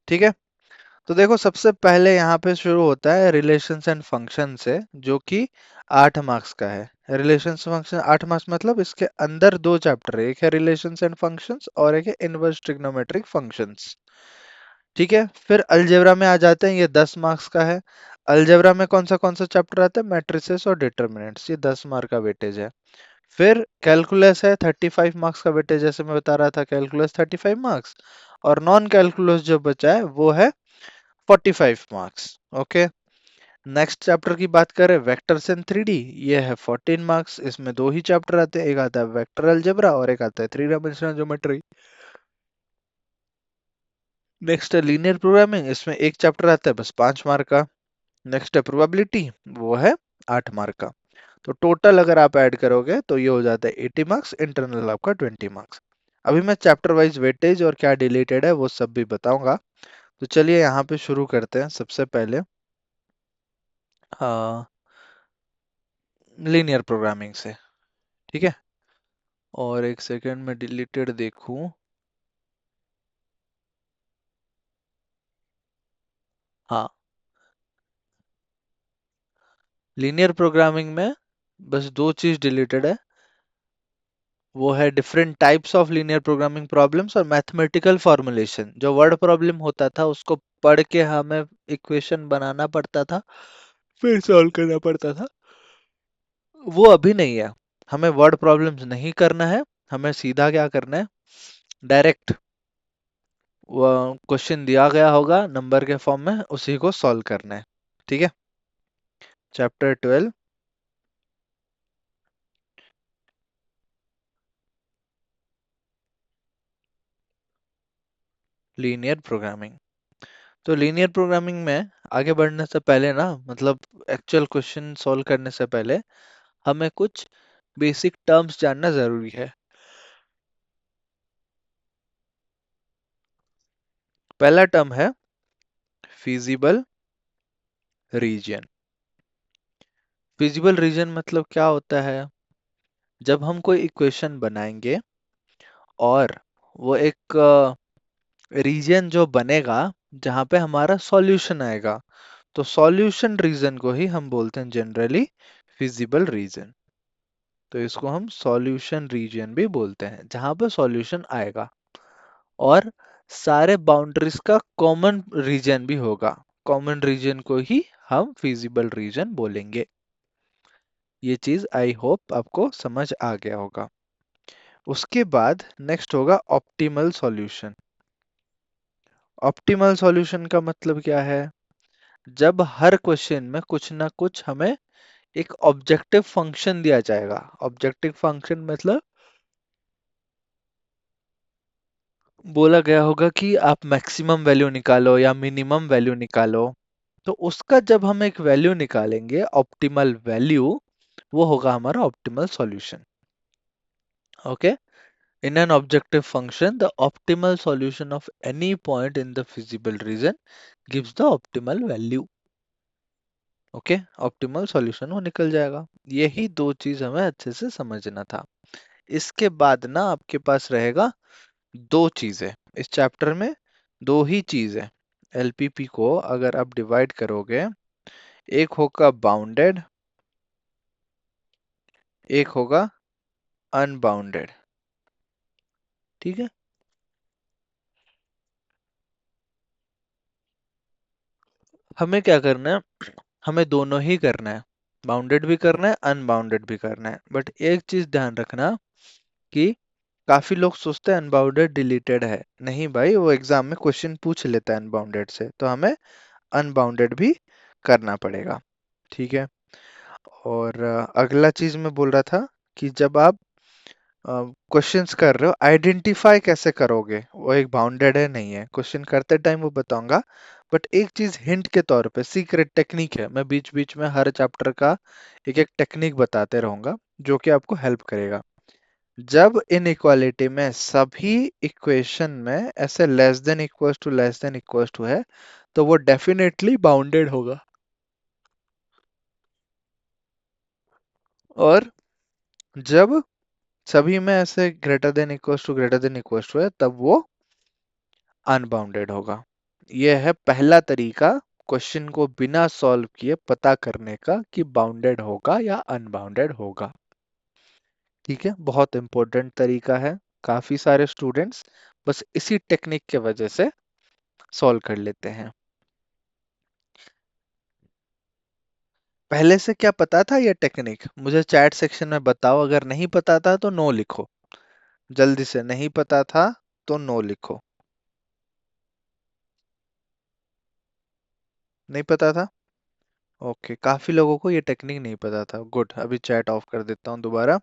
ठीक है। तो देखो सबसे पहले यहाँ पे शुरू होता है रिलेशंस एंड फंक्शन से, जो कि 8 मार्क्स का है। रिलेशंस फंक्शन 8 मार्क्स, मतलब इसके अंदर दो चैप्टर है, एक है रिलेशंस एंड फंक्शंस और एक है इनवर्स ट्रिग्नोमेट्रिक फंक्शंस। ठीक है, फिर अलजेब्रा में आ जाते हैं, ये 10 मार्क्स का है। अलजेब्रा में कौन सा चैप्टर आता है, मैट्रिसेस और डिटर्मिनेंट्स, ये 10 मार्क का वेटेज है। फिर कैलकुलस है, 35 मार्क्स का वेटेज, जैसे मैं बता रहा था, कैलकुलस 35 मार्क्स। और नॉन कैलकुलस जो बचा है वो है 45 मार्क्स। ओके। नेक्स्ट चैप्टर की बात करें, वेक्टर्स इन 3D, ये है 14 मार्क्स। इसमें दो ही चैप्टर आते हैं, एक आता है वेक्टर अलजेब्रा और एक आता है थ्री डायमेंशनल ज्योमेट्री। नेक्स्ट है लीनियर प्रोग्रामिंग, इसमें एक चैप्टर आता है बस 5 मार्क का। नेक्स्ट है प्रोबेबिलिटी, वो है 8 मार्क का। तो टोटल अगर आप ऐड करोगे तो ये हो जाता है 80 मार्क्स, इंटरनल आपका 20 मार्क्स। अभी मैं चैप्टर वाइज वेटेज और क्या डिलीटेड है वो सब भी बताऊंगा। तो चलिए यहाँ पे शुरू करते हैं सबसे पहले लीनियर प्रोग्रामिंग से। ठीक है, और एक सेकंड में डिलीटेड देखूं। हाँ, लीनियर प्रोग्रामिंग में बस दो चीज डिलीटेड है, वो है different types of linear programming problems और मैथमेटिकल फॉर्मुलेशन। जो वर्ड प्रॉब्लम होता था उसको पढ़ के हमें इक्वेशन बनाना पड़ता था, फिर सॉल्व करना पड़ता था, वो अभी नहीं है। हमें वर्ड प्रॉब्लम्स नहीं करना है, हमें सीधा क्या करना है, डायरेक्ट वो क्वेश्चन दिया गया होगा नंबर के फॉर्म में, उसी को सॉल्व करना है। ठीक है। Chapter 12, linear programming. तो लीनियर प्रोग्रामिंग में आगे बढ़ने से पहले ना, मतलब एक्चुअल क्वेश्चन सॉल्व करने से पहले हमें कुछ बेसिक टर्म्स जानना जरूरी है। पहला टर्म है फिजिबल रीजन। फिजिबल रीजन मतलब क्या होता है, जब हम कोई इक्वेशन बनाएंगे और वो एक रीजन जो बनेगा जहां पे हमारा सॉल्यूशन आएगा, तो सॉल्यूशन रीजन को ही हम बोलते हैं जनरली फिजिबल रीजन। तो इसको हम सॉल्यूशन रीजन भी बोलते हैं, जहां पे सॉल्यूशन आएगा। और सारे बाउंड्रीज का कॉमन रीजन भी होगा, कॉमन रीजन को ही हम फिजिबल रीजन बोलेंगे। ये चीज आई होप आपको समझ आ गया होगा। उसके बाद नेक्स्ट होगा ऑप्टिमल सॉल्यूशन। ऑप्टिमल सॉल्यूशन का मतलब क्या है, जब हर क्वेश्चन में कुछ ना कुछ हमें एक ऑब्जेक्टिव फंक्शन दिया जाएगा। ऑब्जेक्टिव फंक्शन मतलब बोला गया होगा कि आप मैक्सिमम वैल्यू निकालो या मिनिमम वैल्यू निकालो, तो उसका जब हम एक वैल्यू निकालेंगे ऑप्टिमल वैल्यू, वो होगा हमारा optimal solution. Okay. In an objective function, the optimal solution of any point in the feasible region gives the optimal value. Okay, optimal solution वो निकल जाएगा। यही दो चीज हमें अच्छे से समझना था। इसके बाद ना आपके पास रहेगा दो चीजें इस चैप्टर में, दो ही चीजें। एलपीपी को अगर आप डिवाइड करोगे, एक होगा बाउंडेड, एक होगा अनबाउंडेड। ठीक है। हमें क्या करना है, हमें दोनों ही करना है, बाउंडेड भी करना है अनबाउंडेड भी करना है। बट एक चीज ध्यान रखना कि काफी लोग सोचते हैं अनबाउंडेड डिलीटेड है, नहीं भाई, वो एग्जाम में क्वेश्चन पूछ लेता है अनबाउंडेड से, तो हमें अनबाउंडेड भी करना पड़ेगा। ठीक है। और अगला चीज मैं बोल रहा था कि जब आप क्वेश्चंस कर रहे हो, आइडेंटिफाई कैसे करोगे वो एक बाउंडेड है नहीं है, क्वेश्चन करते टाइम वो बताऊंगा। बट एक चीज हिंट के तौर पे, सीक्रेट टेक्निक है, मैं बीच बीच में हर चैप्टर का एक एक टेक्निक बताते रहूंगा जो कि आपको हेल्प करेगा। जब इनइक्वालिटी में सभी इक्वेशन में ऐसे लेस देन इक्वल्स टू है, तो वो डेफिनेटली बाउंडेड होगा। और जब सभी में ऐसे ग्रेटर देन इक्वल्स टू है, तब वो अनबाउंडेड होगा। ये है पहला तरीका क्वेश्चन को बिना सॉल्व किए पता करने का कि बाउंडेड होगा या अनबाउंडेड होगा। ठीक है, बहुत इंपॉर्टेंट तरीका है। काफी सारे स्टूडेंट्स बस इसी टेक्निक के वजह से सॉल्व कर लेते हैं। पहले से क्या पता था ये टेक्निक? मुझे चैट सेक्शन में बताओ, अगर नहीं पता था तो नो लिखो। जल्दी से, नहीं पता था तो नो लिखो। नहीं पता था? ओके, काफी लोगों को ये टेक्निक नहीं पता था। गुड, अभी चैट ऑफ कर देता हूँ दोबारा।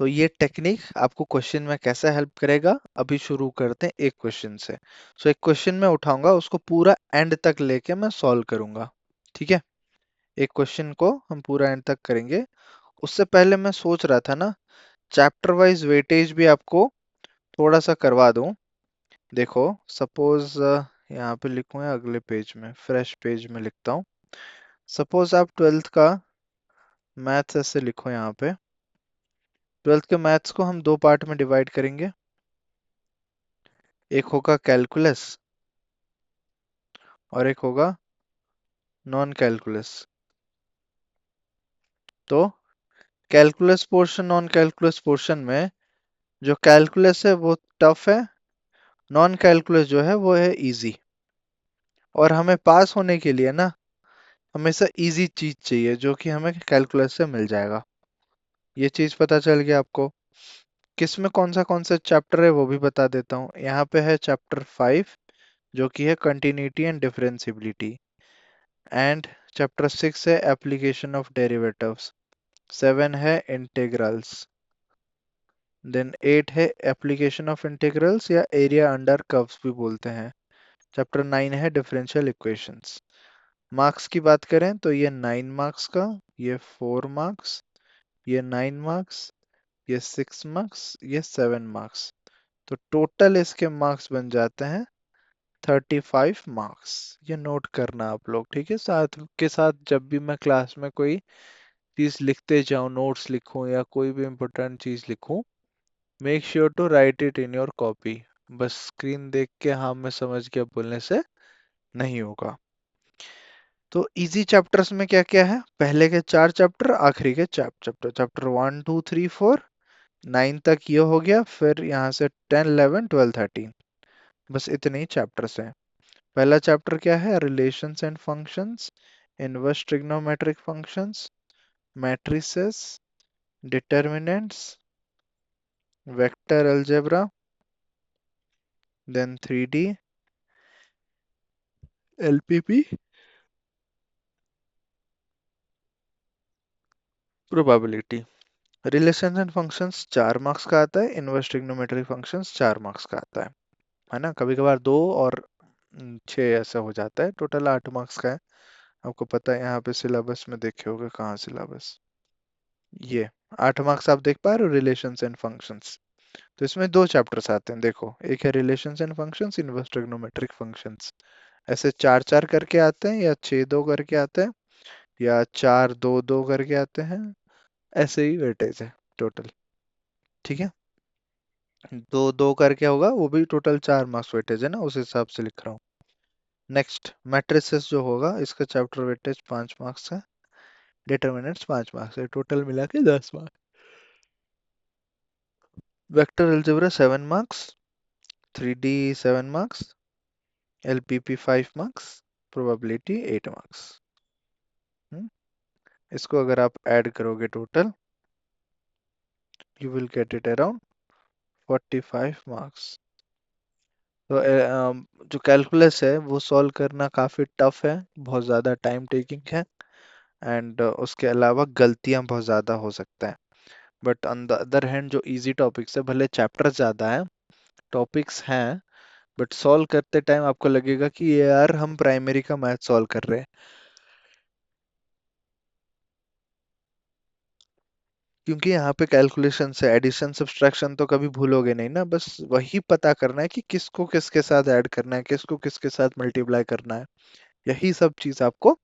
तो ये टेक्निक आपको क्वेश्चन में कैसे हेल्प करेगा, अभी शुरू करते हैं एक क्वेश्चन से। सो एक क्वेश्चन मैं उठाऊंगा, उसको पूरा एंड तक लेके मैं सॉल्व करूंगा। ठीक है, एक क्वेश्चन को हम पूरा एंड तक करेंगे। उससे पहले मैं सोच रहा था ना, चैप्टर वाइज वेटेज भी आपको थोड़ा सा करवा दूं। देखो, सपोज यहाँ पे लिखूं या अगले पेज में, फ्रेश पेज में लिखता हूँ। सपोज आप ट्वेल्थ का मैथ्स ऐसे लिखो यहाँ पे। ट्वेल्थ के मैथ्स को हम दो पार्ट में डिवाइड करेंगे। एक होगा कैलकुलस और एक होगा नॉन कैलकुलस। तो calculus portion, non calculus portion में जो कैलकुलस है वो टफ है, नॉन कैलकुलस जो है वो है इजी। और हमें पास होने के लिए ना हमेशा इजी चीज चाहिए, जो कि हमें कैलकुलस से मिल जाएगा। ये चीज पता चल गया आपको। किस में कौन सा चैप्टर है वो भी बता देता हूँ। यहाँ पे है चैप्टर 5, जो कि है continuity and differentiability. And chapter 6 है एप्लीकेशन ऑफ डेरिवेटिव्स। 7 है इंटीग्रल्स। देन 8 है एप्लीकेशन ऑफ इंटीग्रल्स या एरिया अंडर कर्व्स भी बोलते हैं। चैप्टर 9 है डिफरेंशियल इक्वेशंस। मार्क्स की बात करें तो ये 9 मार्क्स का, ये 4 मार्क्स, ये 9 मार्क्स, ये 6 मार्क्स, ये 7 मार्क्स। तो टोटल इसके मार्क्स बन जाते हैं 35 मार्क्स। ये नोट करना आप लोग, ठीक है? साथ के साथ जब भी मैं क्लास में कोई चीज लिखते जाऊं, नोट्स लिखूं या कोई भी इम्पोर्टेंट चीज लिखूं, make sure to write it in your copy. बस स्क्रीन देख के हाँ मैं समझ गया बोलने से नहीं होगा। तो इजी चैप्टर्स में क्या क्या है? पहले के 4 चैप्टर, आखिरी के चैप्टर, चैप्टर 1 2 3 4 9 तक ये हो गया। फिर यहाँ से 10 11 12 13, बस इतने ही चैप्टर्स हैं। पहला चैप्टर क्या है? Relations and functions, inverse trigonometric functions, matrices, determinants, vector algebra, then 3D, LPP, probability. Relations and functions 4 marks का आता है, इनवर्स ट्रिग्नोमेट्रिक फंक्शंस 4 मार्क्स का आता है ना? कभी कभार 2 और 6 ऐसा हो जाता है, टोटल 8 मार्क्स का है। आपको पता है, यहाँ पे सिलेबस में देखे होगे, कहाँ सिलेबस, ये 8 मार्क्स आप देख पा रहे हो, रिलेशंस एंड फंक्शंस। तो इसमें दो चैप्टर्स आते हैं, देखो, एक है relations and functions, inverse trigonometric functions. ऐसे 4 4 करके आते हैं, या 6 2 करके आते हैं, या 4 2 2 करके आते हैं। ऐसे ही वेटेज है टोटल। ठीक है, 2 2 करके होगा, वो भी टोटल 4 मार्क्स वेटेज है ना, उस हिसाब से लिख रहा हूँ। नेक्स्ट मैट्रिसेस जो होगा, इसका चैप्टर वेटेज 5 मार्क्स है, डिटर्मिनेंट्स 5 मार्क्स है, टोटल मिला के 10 marks. Vector algebra 7 marks, 3D 7 marks, LPP 5 marks, probability 8 marks. इसको अगर आप ऐड करोगे total, you will get it around 45 marks. तो जो कैलकुलस है वो सॉल्व करना काफ़ी टफ है, बहुत ज़्यादा टाइम टेकिंग है। एंड उसके अलावा गलतियां बहुत ज़्यादा हो सकता है। But on the other hand जो इजी टॉपिक्स है, भले चैप्टर ज़्यादा है, टॉपिक्स हैं, बट सॉल्व करते टाइम आपको लगेगा कि ये यार हम प्राइमरी का मैथ सॉल्व कर रहे हैं। क्योंकि यहाँ पे कैलकुलेशन से एडिशन सब्सट्रैक्शन तो कभी भूलोगे नहीं ना, बस वही पता करना है कि किसको किसके साथ ऐड करना है, किसको किसके साथ मल्टीप्लाई करना है। यही सब चीज़ आपको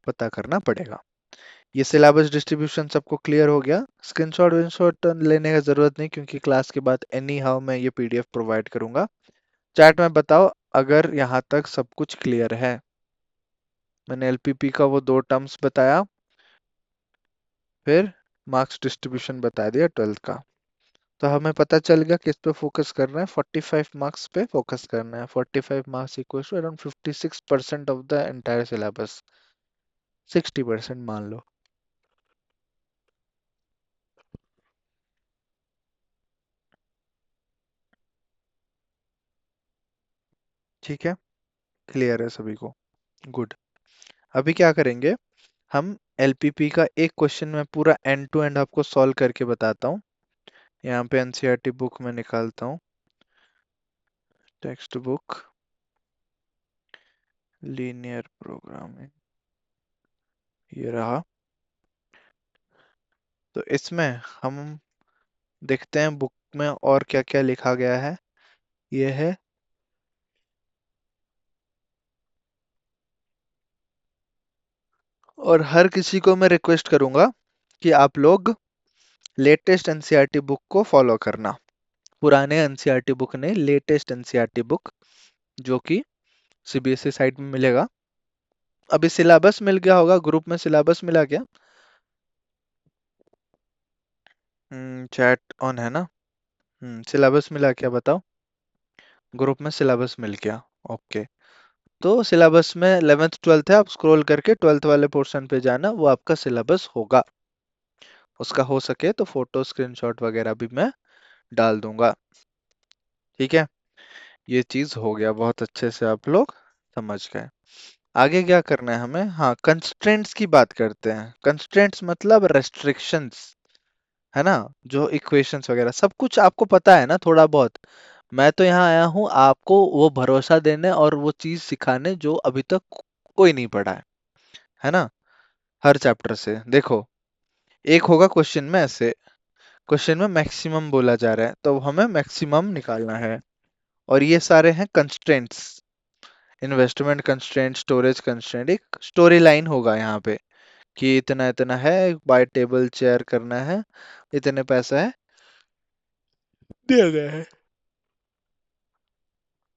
पता करना पड़ेगा। ये सिलेबस डिस्ट्रीब्यूशन सबको क्लियर हो गया? स्क्रीनशॉट विनशॉट लेने का जरूरत नहीं, क्योंकि क्लास के बाद एनी हाउ मैं ये पीडीएफ प्रोवाइड करूंगा। चैट में बताओ, अगर यहाँ तक सब कुछ क्लियर है, मैंने एलपीपी का वो दो टर्म्स बताया, फिर मार्क्स डिस्ट्रीब्यूशन बता दिया 12th का। तो हमें पता चल गया किस पे फोकस करना है, 45 मार्क्स पे फोकस करना है। 45 marks equal to around 56% of the entire syllabus, 60% मान लो। ठीक है, क्लियर है सभी को? गुड। अभी क्या करेंगे, हम एलपीपी का एक क्वेश्चन मैं पूरा एंड टू एंड आपको सॉल्व करके बताता हूँ। यहाँ पे एनसीईआरटी बुक में निकालता हूँ, टेक्स्ट बुक, लीनियर प्रोग्रामिंग, ये रहा। तो इसमें हम देखते हैं बुक में और क्या क्या लिखा गया है। ये है, और हर किसी को मैं रिक्वेस्ट करूंगा कि आप लोग लेटेस्ट एनसीईआरटी बुक को फॉलो करना। पुराने एनसीईआरटी बुक नहीं, लेटेस्ट एनसीईआरटी बुक, जो कि सीबीएसई साइट में मिलेगा। अभी सिलेबस मिल गया होगा, ग्रुप में सिलेबस मिला क्या? चैट ऑन है ना? सिलेबस मिला क्या बताओ? ग्रुप में सिलेबस मिल गया, ओके। तो सिलेबस में 11th 12th है, आप स्क्रॉल करके 12th वाले पोर्शन पे जाना, वो आपका सिलेबस होगा। उसका हो सके तो फोटो स्क्रीनशॉट वगैरह भी मैं डाल दूंगा। ठीक है, ये चीज हो गया, बहुत अच्छे से आप लोग समझ गए। आगे क्या करना है हमें? हाँ, कंस्ट्रेंट्स की बात करते हैं। कंस्ट्रेंट्स मतलब रेस्ट्रिक्शंस, है ना? जो इक्वेशंस वगैरह सब कुछ आपको पता है ना थोड़ा बहुत। मैं तो यहाँ आया हूँ आपको वो भरोसा देने और वो चीज सिखाने जो अभी तक कोई नहीं पढ़ा है ना? हर चैप्टर से देखो, एक होगा क्वेश्चन में ऐसे, क्वेश्चन में मैक्सिमम बोला जा रहा है तो हमें मैक्सिमम निकालना है। और ये सारे हैं constraints, investment constraint, storage constraint, एक स्टोरी लाइन होगा यहाँ पे कि इतना इतना है, बाय टेबल चेयर करना है, इतने पैसा है, दिया गया है।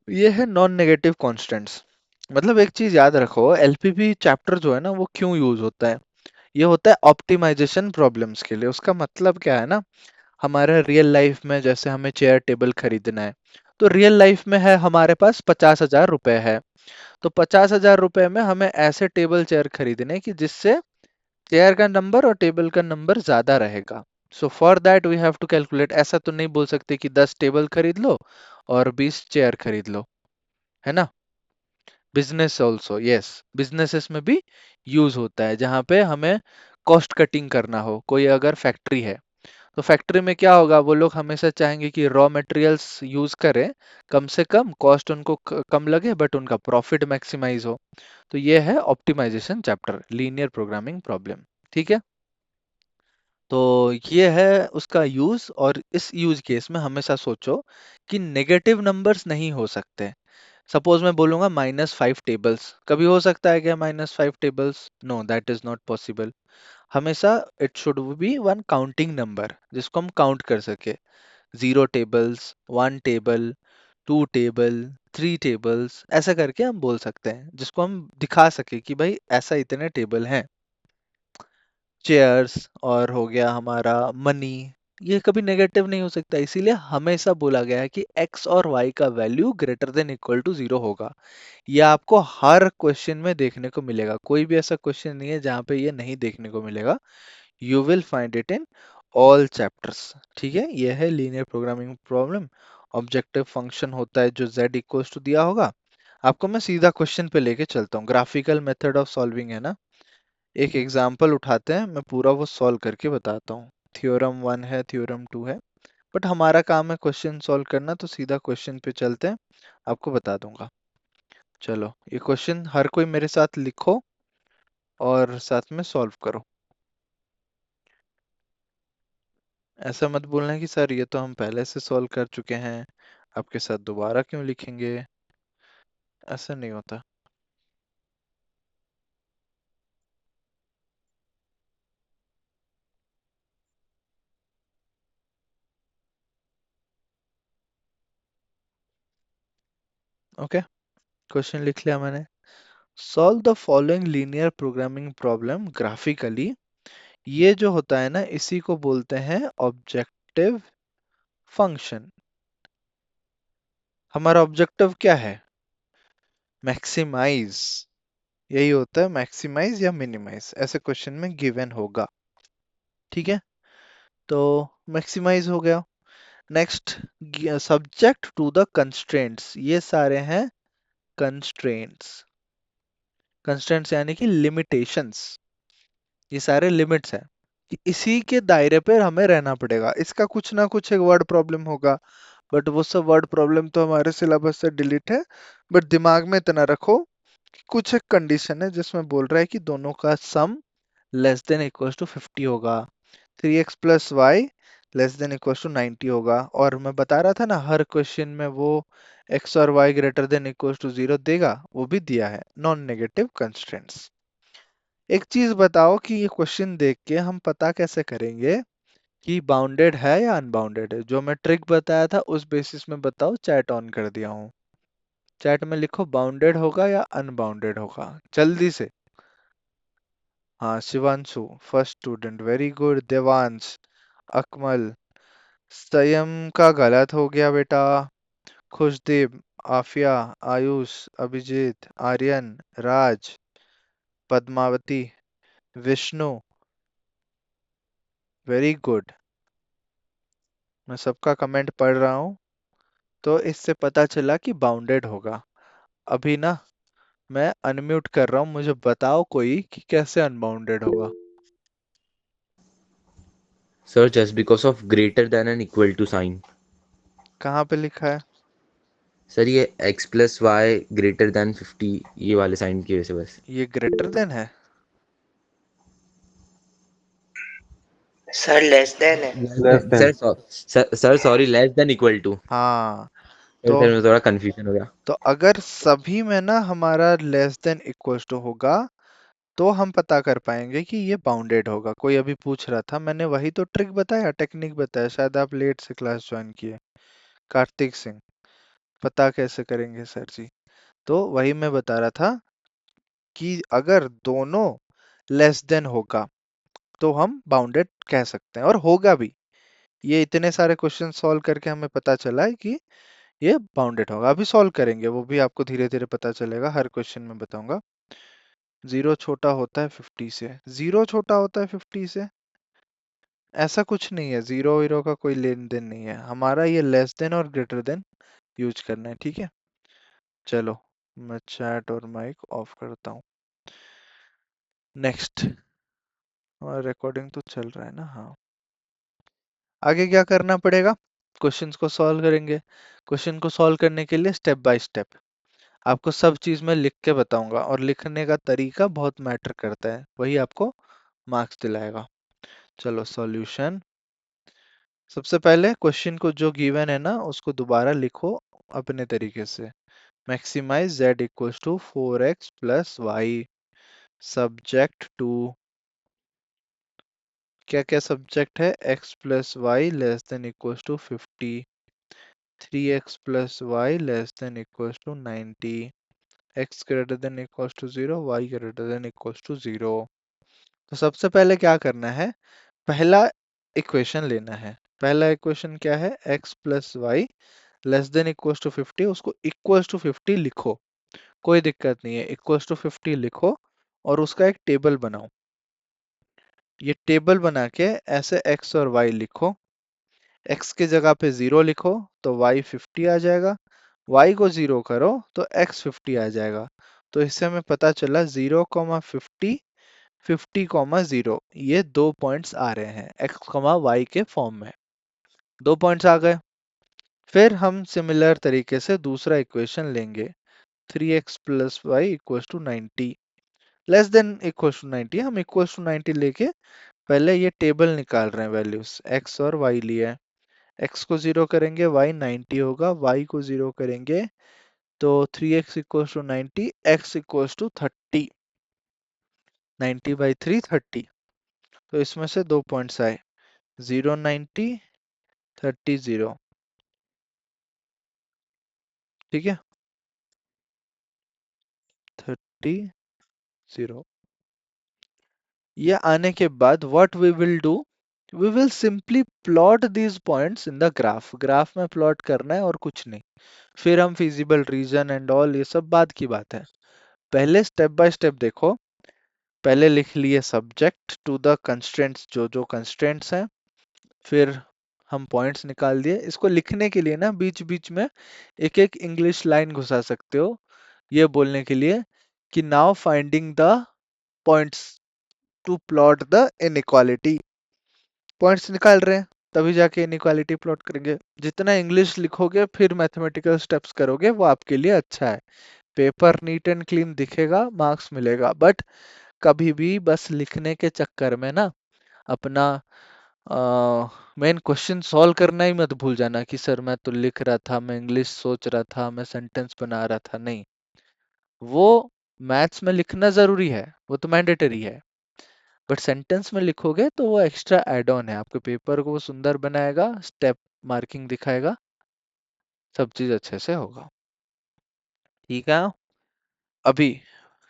ये है नॉन नेगेटिव कॉन्स्टेंट्स। मतलब एक चीज याद रखो, एलपीपी चैप्टर जो है ना वो क्यों यूज होता है? ये होता है ऑप्टिमाइजेशन प्रॉब्लम्स के लिए। उसका मतलब क्या है ना, हमारे रियल लाइफ में जैसे हमें चेयर टेबल खरीदना है, तो रियल लाइफ में है हमारे पास 50,000 रुपए है। तो 50,000 रुपए में हमें ऐसे टेबल चेयर खरीदने की जिससे चेयर का नंबर और टेबल का नंबर ज्यादा रहेगा। So for that we have to calculate. ऐसा तो नहीं बोल सकते कि 10 टेबल खरीद लो और 20 चेयर खरीद लो, है ना? बिजनेस ऑल्सो, यस, बिजनेसेस में भी यूज होता है जहां पे हमें कॉस्ट कटिंग करना हो। कोई अगर फैक्ट्री है तो फैक्ट्री में क्या होगा, वो लोग हमेशा चाहेंगे कि रॉ मटेरियल्स यूज करें, कम से कम कॉस्ट उनको कम लगे बट उनका प्रॉफिट मैक्सिमाइज हो। तो ये है optimisation chapter, linear programming problem. ठीक है, तो ये है उसका यूज। और इस यूज केस में हमेशा सोचो कि नेगेटिव नंबर्स नहीं हो सकते। सपोज मैं बोलूंगा -5 टेबल्स, कभी हो सकता है क्या -5 tables? No, that is not possible. हमेशा it should be one counting number जिसको हम काउंट कर सके। 0 टेबल्स, 1 टेबल, 2 टेबल, 3 टेबल्स, ऐसा करके हम बोल सकते हैं जिसको हम दिखा सके कि भाई ऐसा इतने टेबल हैं। चेयर्स और हो गया हमारा मनी, ये कभी नेगेटिव नहीं हो सकता। इसीलिए हमेशा बोला गया है कि x और y का value greater than equal to 0 होगा। ये आपको हर क्वेश्चन में देखने को मिलेगा, कोई भी ऐसा क्वेश्चन नहीं है जहाँ पे ये नहीं देखने को मिलेगा। You will find it in all chapters. ठीक है, ये है linear programming problem. Objective function होता है जो z इक्वल्स टू दिया होगा। आपको मैं सीधा क्वेश्चन पे लेके चलता हूँ, ग्राफिकल मेथड ऑफ सॉल्विंग है ना। एक एग्जाम्पल उठाते हैं, मैं पूरा वो सॉल्व करके बताता हूँ। थ्योरम 1 है, थ्योरम 2 है, बट हमारा काम है क्वेश्चन सॉल्व करना, तो सीधा क्वेश्चन पे चलते हैं, आपको बता दूंगा। चलो, ये क्वेश्चन हर कोई मेरे साथ लिखो और साथ में सॉल्व करो। ऐसा मत बोलना कि सर ये तो हम पहले से सॉल्व कर चुके हैं, आपके साथ दोबारा क्यों लिखेंगे। ऐसा नहीं होता। ओके, क्वेश्चन लिख लिया मैंने। Solve the following linear programming problem graphically. ये जो होता है ना, इसी को बोलते हैं ऑब्जेक्टिव फंक्शन। हमारा ऑब्जेक्टिव क्या है? मैक्सिमाइज। यही होता है, मैक्सिमाइज या मिनिमाइज, ऐसे क्वेश्चन में गिवन होगा। ठीक है, तो मैक्सिमाइज हो गया। Next, subject to the constraints. ये सारे हैं कंस्ट्रेंट्स। कंस्ट्रेंट्स यानी कि लिमिटेशंस। ये सारे लिमिट्स हैं कि इसी के दायरे पर हमें रहना पड़ेगा। इसका कुछ ना कुछ एक वर्ड प्रॉब्लम होगा, बट वो सब वर्ड प्रॉब्लम तो हमारे सिलेबस से डिलीट है। बट दिमाग में इतना रखो कि कुछ एक कंडीशन है जिसमें बोल रहा है कि दोनों का sum less than equal to 50 होगा। 3x plus y less than equal to 90 होगा। और मैं बता रहा था ना, हर क्वेश्चन में वो x और y greater than equal to 0 देगा, वो भी दिया है। Non negative constraints. एक चीज बताओ कि ये क्वेश्चन देख के हम पता कैसे करेंगे कि बाउंडेड है या अनबाउंडेड है? जो मैं ट्रिक बताया था उस बेसिस में बताओ। चैट ऑन कर दिया हूँ। चैट में लिखो बाउंडेड होगा या अनबाउंडेड होगा, जल्दी से। हाँ, Shivanshu first student, very good. Devansh, Akmal, संयम का गलत हो गया बेटा। खुशदेव, आफिया, आयुष, अभिजीत, आर्यन, राज, पद्मावती, विष्णु, वेरी गुड। मैं सबका कमेंट पढ़ रहा हूँ, तो इससे पता चला कि बाउंडेड होगा। अभी ना मैं अनम्यूट कर रहा हूँ, मुझे बताओ कोई कि कैसे अनबाउंडेड होगा। Sir, just because of greater than and equal to sign. कहाँ पे लिखा है? सर ये x plus y greater than 50 ये वाले साइन की वजह से बस। ये ग्रेटर देन है? सर लेस देन है। Less than. Sir sorry, less than equal to. हाँ, सर तो सर मैं थोड़ा कंफ्यूजन हो गया। अगर सभी में ना हमारा लेस देन इक्वल टू होगा, तो हम पता कर पाएंगे कि ये बाउंडेड होगा। कोई अभी पूछ रहा था, मैंने वही तो ट्रिक बताया, टेक्निक बताया। शायद आप लेट से क्लास ज्वाइन किए। कार्तिक सिंह, पता कैसे करेंगे सर जी? तो वही मैं बता रहा था कि अगर दोनों लेस देन होगा तो हम बाउंडेड कह सकते हैं, और होगा भी। ये इतने सारे क्वेश्चन सॉल्व करके हमें पता चला है कि ये बाउंडेड होगा। अभी सॉल्व करेंगे, वो भी आपको धीरे धीरे पता चलेगा, हर क्वेश्चन में बताऊंगा। जीरो छोटा होता है 50 से? जीरो छोटा होता है 50 से? ऐसा कुछ नहीं है, जीरो वीरो का कोई लेन देन नहीं है। हमारा ये लेस देन और ग्रेटर देन यूज करना है, ठीक है। चलो, मैं चैट और माइक ऑफ करता हूँ। नेक्स्ट, हमारा रिकॉर्डिंग तो चल रहा है ना? हाँ। आगे क्या करना पड़ेगा? क्वेश्चंस को सॉल्व करेंगे। क्वेश्चन को सॉल्व करने के लिए स्टेप बाय स्टेप आपको सब चीज मैं लिख के बताऊंगा, और लिखने का तरीका बहुत मैटर करता है, वही आपको मार्क्स दिलाएगा। चलो, सॉल्यूशन। सबसे पहले क्वेश्चन को जो गिवन है ना, उसको दोबारा लिखो अपने तरीके से। Maximize z equals to 4x plus y. Subject to, क्या क्या सब्जेक्ट है? x plus y less than equals to 50। 3x plus y less than equals to 90। x greater than equals to 0, y greater than equals to 0। तो सबसे पहले क्या करना है? पहला इक्वेशन लेना है। पहला इक्वेशन क्या है? x plus y less than equals to 50। उसको इक्वल्स टू 50 लिखो, कोई दिक्कत नहीं है, इक्वल्स टू 50 लिखो। और उसका एक टेबल बनाओ। ये टेबल बना के ऐसे x और y लिखो। x की जगह पे 0 लिखो तो y 50 आ जाएगा। y को 0 करो तो x 50 आ जाएगा। तो इससे हमें पता चला 0,50, 50,0, ये दो पॉइंट्स आ रहे हैं x, y के फॉर्म में। दो पॉइंट्स आ गए। फिर हम सिमिलर तरीके से दूसरा इक्वेशन लेंगे। 3x plus y equals to 90, less than equals to 90। हम इक्वल्स टू 90 लेके पहले ये टेबल निकाल रहे हैं, वैल्यूज x और y लिए हैं। x को 0 करेंगे y 90 होगा, y को 0 करेंगे तो 3x equals to 90, x equals to 30। 90/3 30। तो इसमें से दो पॉइंट्स आए, 0 90, 30 0। ठीक है। 30 ये आने के बाद what we will do, we will simply plot these points in the graph, graph में प्लॉट करना है और कुछ नहीं। फिर हम फिजिबल रीजन एंड ऑल ये सब बाद की बात है। पहले स्टेप बाय स्टेप देखो। पहले लिख लिए सब्जेक्ट टू द कंस्ट्रेंट्स, जो जो कंस्ट्रेंट्स हैं। फिर हम पॉइंट्स निकाल दिए। इसको लिखने के लिए ना बीच बीच में एक एक इंग्लिश लाइन घुसा सकते हो, ये बोलने के लिए कि now finding the points to plot the inequality. Points निकाल रहे हैं तभी जाके इनइक्वालिटी प्लॉट करेंगे। जितना इंग्लिश लिखोगे फिर मैथमेटिकल स्टेप्स करोगे वो आपके लिए अच्छा है। पेपर नीट एंड क्लीन दिखेगा, मार्क्स मिलेगा, बट कभी भी बस लिखने के चक्कर में ना अपना मेन क्वेश्चन सॉल्व करना ही मत भूल जाना कि सर मैं तो लिख रहा था, मैं इंग्लिश सोच रहा था, मैं सेंटेंस बना रहा था। नहीं, वो मैथ्स में लिखना जरूरी है, वो तो मैंडेटरी है, बट सेंटेंस में लिखोगे तो वो एक्स्ट्रा एड ऑन है, आपके पेपर को वो सुंदर बनाएगा, स्टेप मार्किंग दिखाएगा, सब चीज अच्छे से होगा। ठीक है। अभी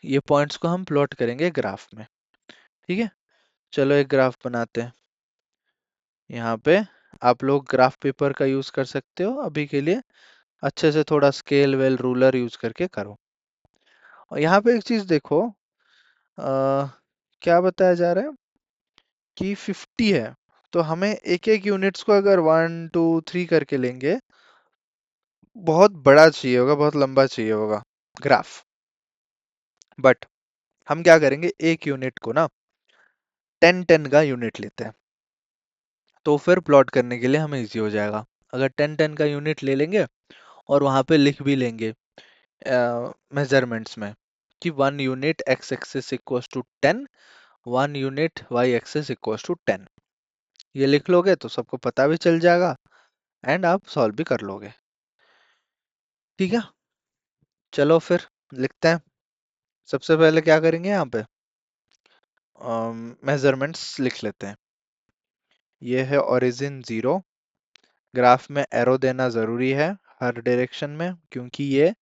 ये पॉइंट्स को हम प्लॉट करेंगे ग्राफ में। ठीक है, चलो एक ग्राफ बनाते हैं। यहाँ पे आप लोग ग्राफ पेपर का यूज कर सकते हो अभी के लिए, अच्छे से थोड़ा स्केल वेल रूलर यूज करके करो। और यहाँ पे एक चीज देखो, क्या बताया जा रहा है कि 50 है, तो हमें एक एक यूनिट्स को अगर 1 2 3 करके लेंगे, बहुत बड़ा चाहिए होगा, बहुत लंबा चाहिए होगा ग्राफ। बट हम क्या करेंगे, एक यूनिट को ना 10 10 का यूनिट लेते हैं, तो फिर प्लॉट करने के लिए हमें इजी हो जाएगा। अगर 10 10 का यूनिट ले लेंगे और वहां पे लिख भी लेंगे मेजरमेंट्स में कि 1 unit x axis equals to 10, 1 unit y axis equals to 10, ये लिख लोगे तो सबको पता भी चल जाएगा एंड आप सॉल्व भी कर लोगे। ठीक है, चलो फिर लिखते हैं। सबसे पहले क्या करेंगे, यहाँ पे मेजरमेंट्स लिख लेते हैं। ये है ओरिजिन 0, ग्राफ में एरो देना जरूरी है हर डायरेक्शन में, क्योंकि ये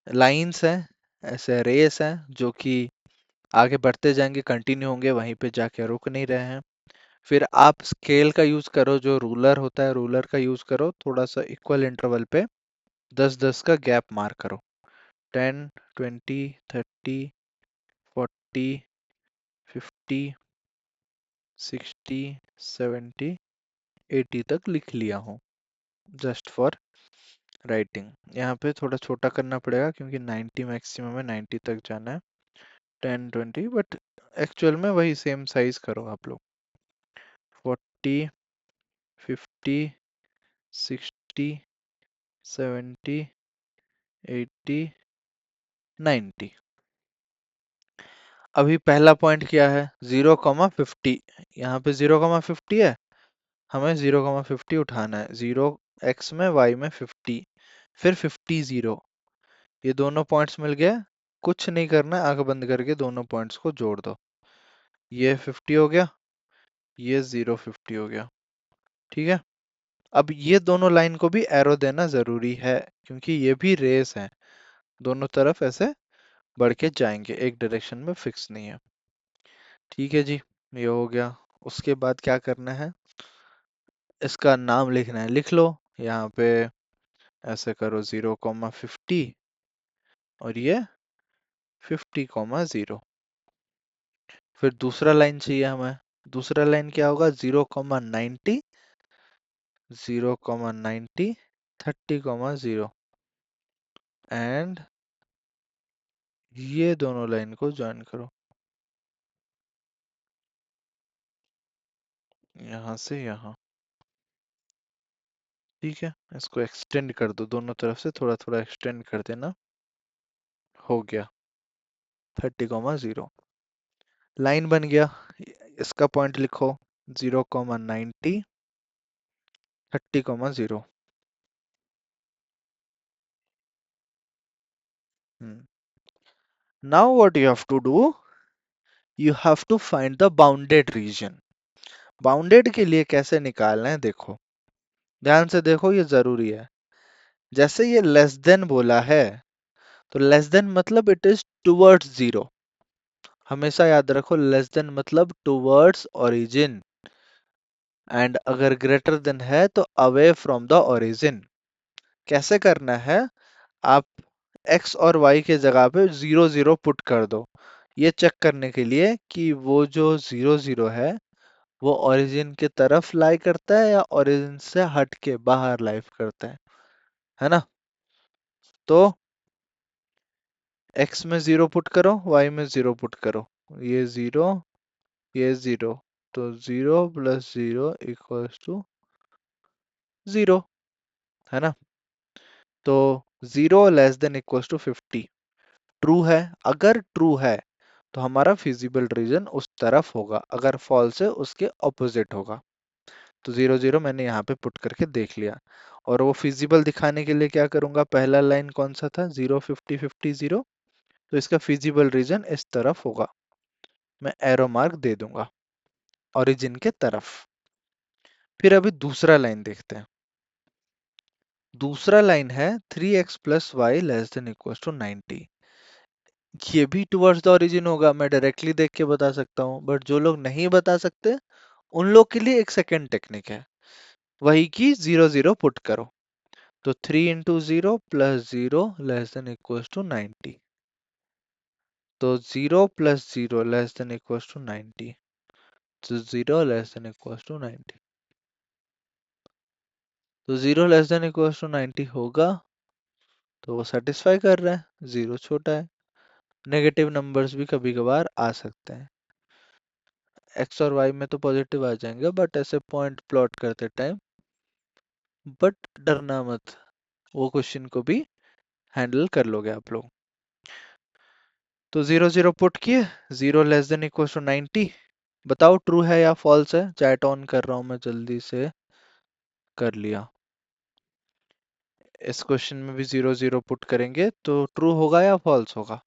लाइंस हैं, ऐसे रेस हैं जो कि आगे बढ़ते जाएंगे, कंटिन्यू होंगे, वहीं पे जाके रुक नहीं रहे हैं। फिर आप स्केल का यूज करो, जो रूलर होता है रूलर का यूज करो, थोड़ा सा इक्वल इंटरवल पे 10 10 का गैप मार्क करो। 10 20 30 40 50 60 70 80 तक लिख लिया हूँ, जस्ट फॉर राइटिंग। यहाँ पे थोड़ा छोटा करना पड़ेगा क्योंकि 90 मैक्सिमम है, 90 तक जाना है। 10 20, बट एक्चुअल में वही सेम साइज करो आप लोग। 40 50 60 70 80 90। अभी पहला पॉइंट क्या है, 0 50। यहाँ पे 0 50 है, हमें 0 50 उठाना है। 0 x में, y में 50, फिर 50 0, ये दोनों पॉइंट्स मिल गए। कुछ नहीं करना, आंख बंद करके दोनों पॉइंट्स को जोड़ दो। ये 50 हो गया, ये 0 50 हो गया। ठीक है, अब ये दोनों लाइन को भी एरो देना जरूरी है, क्योंकि ये भी रेस है, दोनों तरफ ऐसे बढ़ के जाएंगे, एक डायरेक्शन में फिक्स नहीं है। ठीक है जी, ये हो गया। उसके बाद क्या करना है, इसका नाम लिखना है, लिख लो यहाँ पे। ऐसे करो 0 50 और ये 50 0। फिर दूसरा लाइन चाहिए हमें। दूसरा लाइन क्या होगा, 0 90, 0 90 30 0, एंड ये दोनों लाइन को ज्वाइन करो यहाँ से यहाँ। ठीक है, इसको एक्सटेंड कर दो, दोनों तरफ से थोड़ा थोड़ा एक्सटेंड कर देना। हो गया 30 0, लाइन बन गया। इसका पॉइंट लिखो, 0 90 30 0। Now what you have to do, you have to find the bounded region. Bounded के लिए कैसे निकालना है देखो, ध्यान से देखो, ये जरूरी है। जैसे ये लेस देन बोला है, तो लेस देन मतलब इट इज टुवर्ड्स जीरो। हमेशा याद रखो, लेस देन मतलब टुवर्ड्स ओरिजिन, एंड अगर ग्रेटर देन है तो अवे फ्रॉम द ओरिजिन। कैसे करना है? आप x और y के जगह पे जीरो जीरो पुट कर दो, ये चेक करने के लिए कि वो जो जीरो जीरो है वो ओरिजिन की तरफ लाई करता है या ओरिजिन से हट के बाहर लाई करता है ना? तो x में जीरो पुट करो, y में जीरो पुट करो, ये जीरो, ये जीरो, तो zero plus zero equals to zero, है ना? तो zero less than equals to 50 true है। अगर ट्रू है तो हमारा फिजिबल रीजन उस तरफ होगा, अगर फॉल्स है उसके ऑपोजिट होगा। तो जीरो जीरो मैंने यहाँ पे पुट करके देख लिया। और वो फिजिबल दिखाने के लिए क्या करूंगा, पहला लाइन कौन सा था, 0 50 50 0, तो इसका फिजिबल रीजन इस तरफ होगा। मैं एरो मार्क दे दूंगा ओरिजिन के तरफ। फिर अभी दूसरा लाइन देखते हैं। दूसरा लाइन है 3x plus y less than equal to 90। ये भी टुवर्ड्स द ओरिजिन होगा, मैं डायरेक्टली देख के बता सकता हूँ, बट जो लोग नहीं बता सकते उन लोग के लिए एक सेकेंड टेक्निक है, वही की जीरो जीरो पुट करो। तो 3 into 0 plus zero less than equal to 90। तो 0 plus 0 less than equal to 90। तो 0 लेस देन इक्वल टू 90। तो 0 लेस देन इक्वल टू 90 होगा, तो वो सेटिस्फाई कर रहा है, जीरो छोटा है। नेगेटिव नंबर्स भी कभी कभार आ सकते हैं, एक्स और वाई में तो पॉजिटिव आ जाएंगे, बट ऐसे पॉइंट प्लॉट करते टाइम, बट डरना मत, वो क्वेश्चन को भी हैंडल कर लोगे आप लोग। तो जीरो जीरो पुट किए, 0 लेस देन इक्वल टू 90। बताओ ट्रू है या फॉल्स है, चैट ऑन कर रहा हूं मैं, जल्दी से कर लिया। इस क्वेश्चन में भी जीरो जीरो पुट करेंगे तो ट्रू होगा या फॉल्स होगा?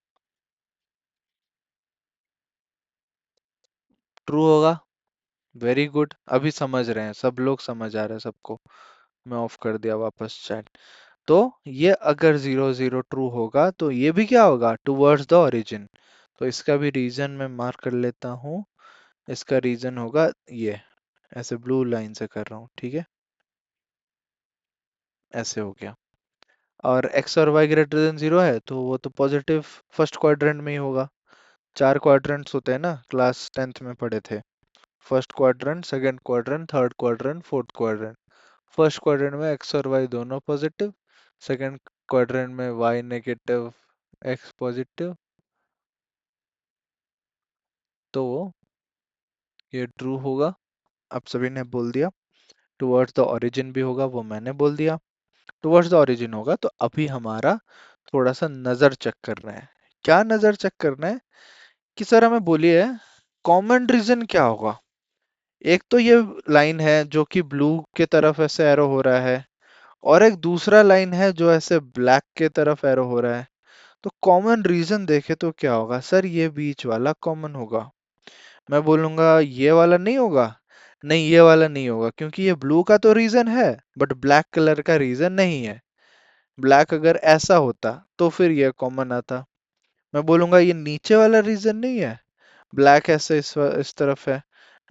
ट्रू होगा। वेरी गुड, अभी समझ रहे हैं सब लोग, समझ आ रहा है सबको। मैं ऑफ कर दिया वापस चैट। तो ये अगर जीरो जीरो ट्रू होगा तो ये भी क्या होगा, टुवर्ड्स द ओरिजिन। तो इसका भी रीजन मैं मार्क कर लेता हूँ। इसका रीजन होगा ये, ऐसे ब्लू लाइन से कर रहा हूँ, ठीक है? ऐसे हो गया। और एक्स और वाई ग्रेटर देन जीरो है तो वो तो पॉजिटिव फर्स्ट क्वाड्रेंट में ही होगा। चार क्वाड्रेंट्स होते हैं ना, क्लास टेंथ में पढ़े थे। First quadrant, second quadrant, third quadrant, fourth quadrant. First quadrant में एक्स और वाई दोनों पॉजिटिव, सेकंड क्वाड्रेंट में वाई नेगेटिव, एक्स पॉजिटिव। तो ये ट्रू होगा, आप सभी ने बोल दिया। टुवर्ड्स द ओरिजिन भी होगा, वो मैंने बोल दिया। टुवर्ड्स द ओरिजिन होगा तो अभी हमारा थोड़ा सा नजर चेक करना है। क्या नजर चेक करना है कि सर हमें बोलिए कॉमन रीजन क्या होगा। एक तो ये लाइन है जो कि ब्लू के तरफ ऐसे एरो हो रहा है, और एक दूसरा लाइन है जो ऐसे ब्लैक के तरफ एरो हो रहा है। तो कॉमन रीजन देखे तो क्या होगा, सर ये बीच वाला कॉमन होगा। मैं बोलूंगा ये वाला नहीं होगा, नहीं ये वाला नहीं होगा, क्योंकि ये ब्लू का तो रीजन है बट ब्लैक कलर का रीजन नहीं है। ब्लैक अगर ऐसा होता तो फिर ये कॉमन आता। मैं बोलूंगा ये नीचे वाला रीजन नहीं है, ब्लैक ऐसे इस तरफ है,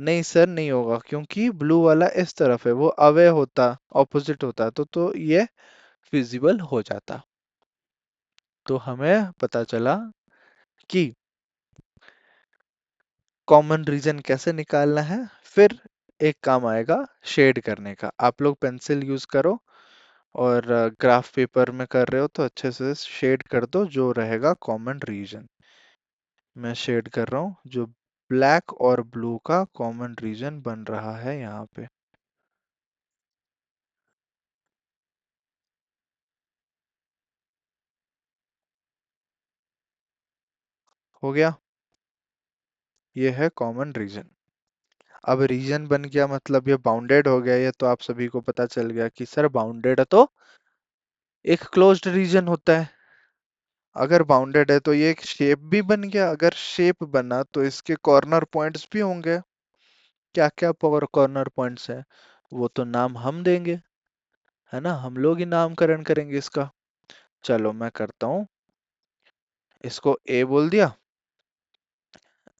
नहीं सर नहीं होगा, क्योंकि ब्लू वाला इस तरफ है, वो अवे होता, ऑपोजिट होता, तो ये फिजिबल हो जाता। तो हमें पता चला कि कॉमन रीजन कैसे निकालना है। फिर एक काम आएगा शेड करने का, आप लोग पेंसिल यूज करो, और ग्राफ पेपर में कर रहे हो तो अच्छे से शेड कर दो जो रहेगा कॉमन रीजन। मैं शेड कर रहा हूँ, जो ब्लैक और ब्लू का कॉमन रीजन बन रहा है यहाँ पे। हो गया, ये है कॉमन रीजन। अब रीजन बन गया मतलब ये बाउंडेड हो गया, ये तो आप सभी को पता चल गया कि सर बाउंडेड है तो एक क्लोज्ड रीजन होता है। अगर बाउंडेड है तो ये एक शेप भी बन गया, अगर शेप बना तो इसके कॉर्नर पॉइंट्स भी होंगे। क्या क्या पावर कॉर्नर पॉइंट्स है, वो तो नाम हम देंगे, है ना, हम लोग ही नामकरण करेंगे इसका। चलो मैं करता हूँ। इसको ए बोल दिया,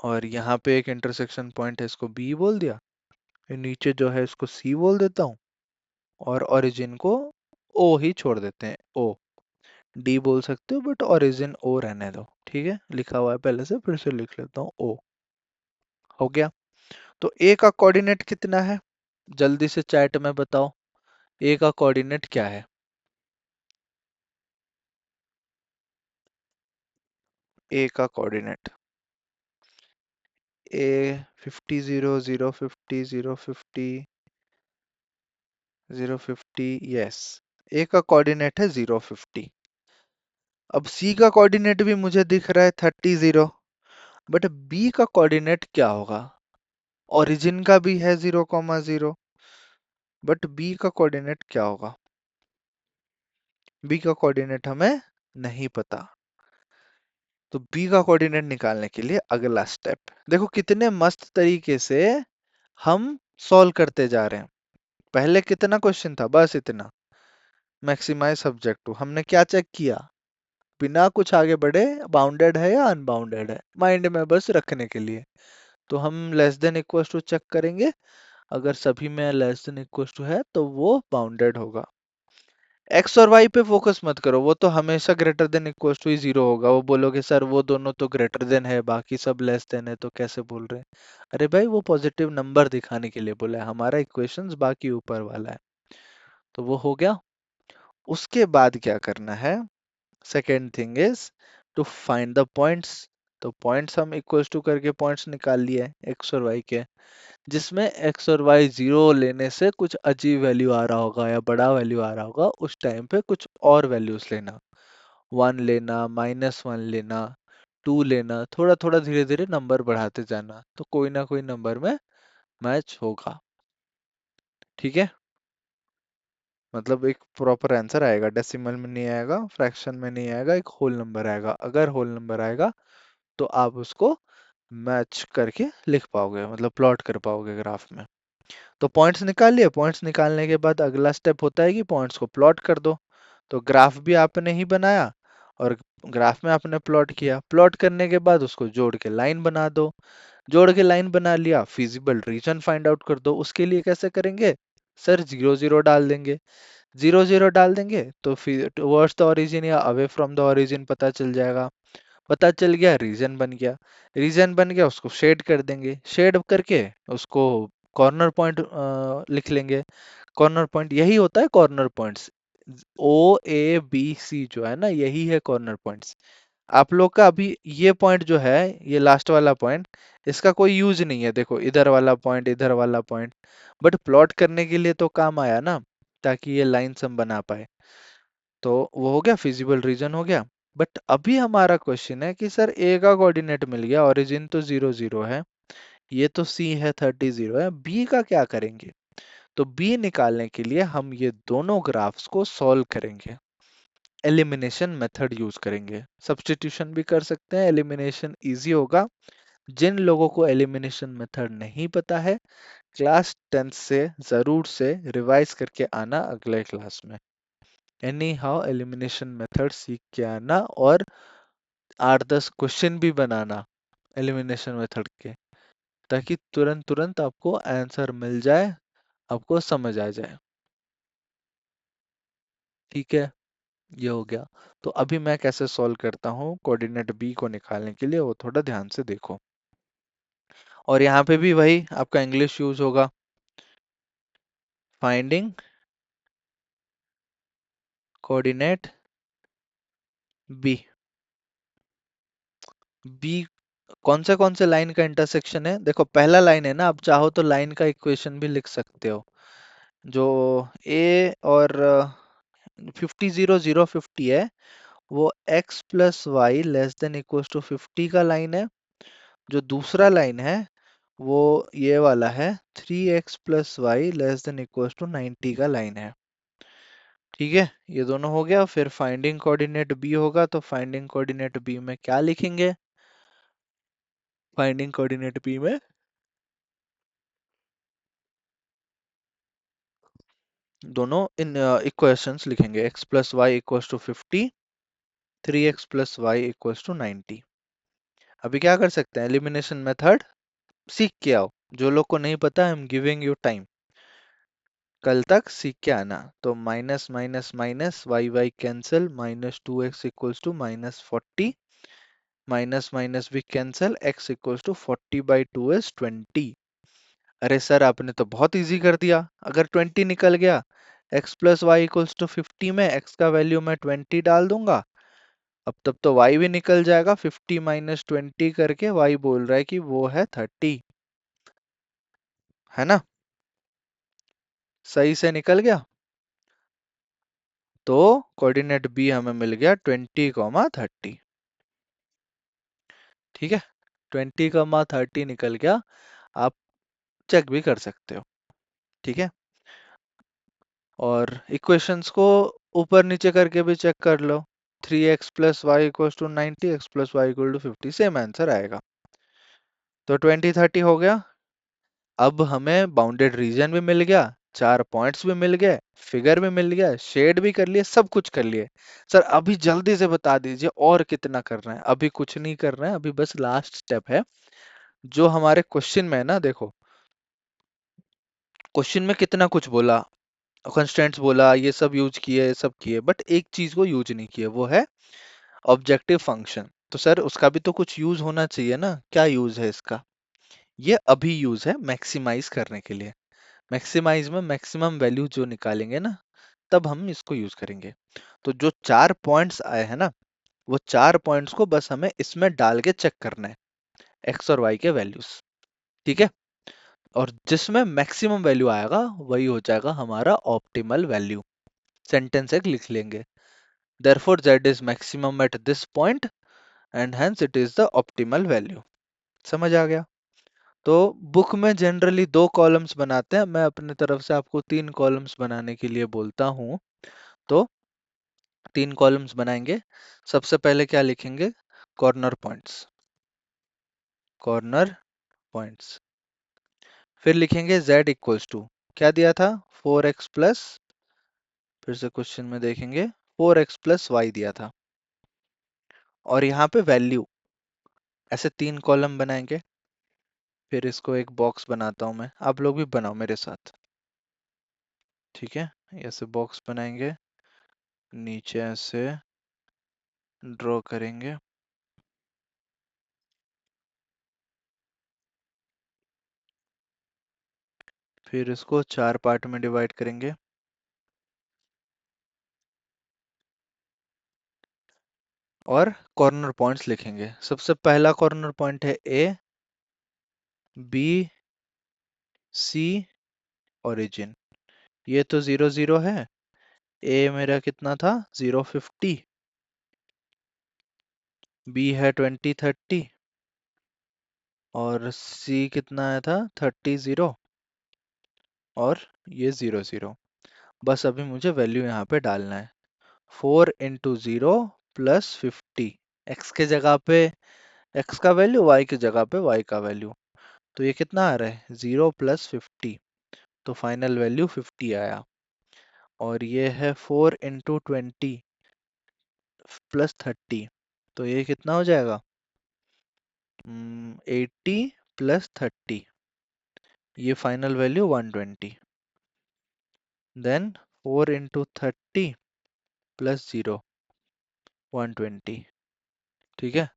और यहाँ पे एक इंटरसेक्शन पॉइंट है, इसको बी बोल दिया। फिर नीचे जो है इसको सी बोल देता हूँ, और ओरिजिन को ओ ही छोड़ देते हैं, ओ। डी बोल सकते हो बट ओरिजिन ओ रहने दो, ठीक है, लिखा हुआ है पहले से, फिर से लिख लेता हूँ ओ। हो गया। तो ए का कोऑर्डिनेट कितना है, जल्दी से चैट में बताओ, ए का कोऑर्डिनेट क्या है? ए का कोऑर्डिनेट, ए 50 0 0 50 0 50 050, यस, ए का कोऑर्डिनेट है 0 50। अब सी का कोऑर्डिनेट भी मुझे दिख रहा है 30 0, बट बी का कोऑर्डिनेट क्या होगा? ओरिजिन का भी है 0 0, बट बी का कोऑर्डिनेट क्या होगा? बी का कोऑर्डिनेट हमें नहीं पता। तो बी का कोऑर्डिनेट निकालने के लिए अगला स्टेप देखो, कितने मस्त तरीके से हम सॉल्व करते जा रहे हैं। पहले कितना क्वेश्चन था, बस इतना, मैक्सिमाइज सब्जेक्ट टू, हमने क्या चेक किया, बिना कुछ आगे बढ़े, बाउंडेड है या अनबाउंडेड है, माइंड में बस रखने के लिए। तो हम less than equal to check करेंगे, अगर सभी में लेस देन इक्वल टू है तो वो बाउंडेड होगा। एक्स और वाई पे फोकस मत करो, वो तो हमेशा ग्रेटर देन इक्वल टू ही जीरो होगा। वो बोलोगे सर वो दोनों तो ग्रेटर देन है, बाकी सब लेस देन है, तो कैसे बोल रहे हैं? अरे भाई वो पॉजिटिव नंबर दिखाने के लिए बोला है, हमारा इक्वेशंस बाकी ऊपर वाला है। तो वो हो गया। उसके बाद क्या करना है, second thing is to find the points. तो पॉइंट्स हम इक्वल्स टू करके पॉइंट्स निकाल लिए एक्स और वाई के, जिसमें एक्स और वाई जीरो लेने से कुछ अजीब वैल्यू आ रहा होगा या बड़ा वैल्यू आ रहा होगा, उस टाइम पे कुछ और वैल्यूज लेना, 1 लेना, -1 लेना, 2 लेना, थोड़ा थोड़ा धीरे धीरे नंबर बढ़ाते जाना, तो कोई ना कोई नंबर में मैच होगा। ठीक है, मतलब एक प्रॉपर आंसर आएगा, डेसिमल में नहीं आएगा, फ्रैक्शन में नहीं आएगा, एक होल नंबर आएगा। अगर होल नंबर आएगा तो आप उसको मैच करके लिख पाओगे, मतलब प्लॉट कर पाओगे ग्राफ में। तो पॉइंट्स निकाल लिए, पॉइंट्स निकालने के बाद अगला स्टेप होता है कि पॉइंट्स को प्लॉट कर दो। तो ग्राफ भी आपने ही बनाया, और ग्राफ में आपने प्लॉट किया, प्लॉट करने के बाद उसको जोड़ के लाइन बना दो। जोड़ के लाइन बना लिया, फिजिबल रीजन फाइंड आउट कर दो। उसके लिए कैसे करेंगे सर, 0 0 डाल देंगे। 0 0 डाल देंगे तो फिर टुवर्ड्स द ओरिजिन या अवे फ्रॉम द ओरिजिन पता चल जाएगा। पता चल गया, रीजन बन गया। रीजन बन गया, उसको शेड कर देंगे, शेड करके उसको कॉर्नर पॉइंट लिख लेंगे। कॉर्नर पॉइंट यही होता है, corner points O A B C जो है ना, यही है कॉर्नर पॉइंट्स। आप लोग का अभी ये पॉइंट जो है, ये लास्ट वाला पॉइंट, इसका कोई यूज नहीं है, देखो इधर वाला पॉइंट, इधर वाला पॉइंट, बट प्लॉट करने के लिए तो काम आया ना, ताकि ये लाइंस हम बना पाए। तो वो हो गया, फिजिबल रीजन हो गया। बट अभी हमारा क्वेश्चन है कि सर ए का कोऑर्डिनेट मिल गया, ओरिजिन तो 0 0 है, ये तो सी है 30 0 है, बी का क्या करेंगे? तो बी निकालने के लिए हम ये दोनों ग्राफ्स को सॉल्व करेंगे, एलिमिनेशन मेथड यूज करेंगे। सब्स्टिट्यूशन भी कर सकते हैं, एलिमिनेशन इजी होगा। जिन लोगों को एलिमिनेशन मेथड नहीं पता है, क्लास 10 से जरूर से रिवाइज करके आना अगले क्लास में। एनी हाउ एलिमिनेशन मेथड सीख के आना, और 8 10 क्वेश्चन भी बनाना एलिमिनेशन मेथड के, ताकि तुरंत तुरंत आपको आंसर मिल जाए, आपको समझ आ जाए। ठीक है, ये हो गया। तो अभी मैं कैसे सॉल्व करता हूँ कोऑर्डिनेट बी को निकालने के लिए, वो थोड़ा ध्यान से देखो। और यहाँ पे भी वही आपका इंग्लिश यूज होगा, फाइंडिंग कोऑर्डिनेट बी। बी कौन से लाइन का इंटरसेक्शन है, देखो पहला लाइन है ना, आप चाहो तो लाइन का इक्वेशन भी लिख सकते हो। जो ए और 50 0 0 50 है, वो x plus y less than equal to 50 का लाइन है। जो दूसरा लाइन है वो ये वाला है, 3x plus y less than equal to 90 का लाइन है। ठीक है, ये दोनों हो गया। फिर फाइंडिंग कोऑर्डिनेट बी होगा, तो फाइंडिंग कोऑर्डिनेट बी में क्या लिखेंगे? फाइंडिंग कोऑर्डिनेट बी में दोनों इन इक्वेशंस लिखेंगे, x plus y equal to 50 3x plus y equals to 90। अभी क्या कर सकते हैं, एलिमिनेशन मेथड सीख के आओ। जो लोग को नहीं पता, I am giving you time, कल तक सीख के आना। तो minus minus minus, y y cancel, -2x equals to -40, minus minus भी cancel, x equals to 40/2 is 20। अरे सर आपने तो बहुत इजी कर दिया, अगर 20 निकल गया, x plus y equals to 50 में x का वैल्यू मैं 20 डाल दूंगा, अब तब तो y भी निकल जाएगा, 50 माइनस 20 करके y बोल रहा है कि वो है 30, है ना, सही से निकल गया। तो कोऑर्डिनेट बी हमें मिल गया 20, 30। ठीक है, 20, 30 निकल गया। आप चेक भी कर सकते हो। ठीक है, और इक्वेशंस को ऊपर नीचे करके भी चेक कर लो। 3x plus y equal to 90, x plus y equal to 50, same answer आएगा। तो 20, 30 हो गया। अब हमें बाउंडेड रीजन भी मिल गया, चार पॉइंट्स भी मिल गए, फिगर भी मिल गया, शेड भी कर लिए, सब कुछ कर लिए। सर अभी जल्दी से बता दीजिए और कितना करना है। अभी कुछ नहीं करना है, अभी बस लास्ट स्टेप है जो हमारे क्वेश्चन में है ना। देखो क्वेश्चन में कितना कुछ बोला, कंस्ट्रेंट्स बोला, ये सब यूज किए, ये सब किए, बट एक चीज को यूज नहीं किए, वो है ऑब्जेक्टिव फंक्शन। तो सर उसका भी तो कुछ यूज होना चाहिए ना, क्या यूज है इसका? ये अभी यूज है मैक्सिमाइज करने के लिए। मैक्सिमाइज में मैक्सिमम वैल्यू जो निकालेंगे ना, तब हम इसको यूज करेंगे। तो जो चार पॉइंट्स आए हैं ना, वो चार पॉइंट्स को बस हमें इसमें डाल के चेक करना है, एक्स और वाई के वैल्यूज। ठीक है, और जिसमें मैक्सिमम वैल्यू आएगा वही हो जाएगा हमारा ऑप्टिमल वैल्यू। सेंटेंस एक लिख लेंगे, therefore z is maximum at this point and hence it is the optimal value। समझ आ गया? तो बुक में जनरली दो कॉलम्स बनाते हैं, मैं अपने तरफ से आपको तीन कॉलम्स बनाने के लिए बोलता हूँ। तो तीन कॉलम्स बनाएंगे। सबसे पहले क्या लिखेंगे, कॉर्नर पॉइंट्स, कॉर्नर पॉइंट्स। फिर लिखेंगे z इक्वल्स टू, क्या दिया था, 4x प्लस, फिर से क्वेश्चन में देखेंगे 4x प्लस वाई दिया था, और यहाँ पे वैल्यू। ऐसे तीन कॉलम बनाएंगे। फिर इसको एक बॉक्स बनाता हूँ मैं, आप लोग भी बनाओ मेरे साथ। ठीक है, ऐसे बॉक्स बनाएंगे, नीचे ऐसे ड्रॉ करेंगे। फिर इसको चार पार्ट में डिवाइड करेंगे, और कॉर्नर पॉइंट्स लिखेंगे। सबसे पहला कॉर्नर पॉइंट है ए, बी, सी, ओरिजिन। ये तो 0, 0 है। ए मेरा कितना था, 0, 50। बी है 20, 30। और सी कितना आया था, 30, 0। और ये 0, 0। बस अभी मुझे वैल्यू यहाँ पे डालना है। 4 × 0 प्लस 50, एक्स के जगह पे एक्स का वैल्यू, वाई की जगह पे वाई का वैल्यू। तो ये कितना आ रहा है, 0 प्लस 50। तो फाइनल वैल्यू 50 आया। और ये है 4 × 20 प्लस 30, तो ये कितना हो जाएगा, 80 प्लस 30। ये फाइनल वैल्यू 120। Then 4 × 30 plus 0, 120। ठीक है,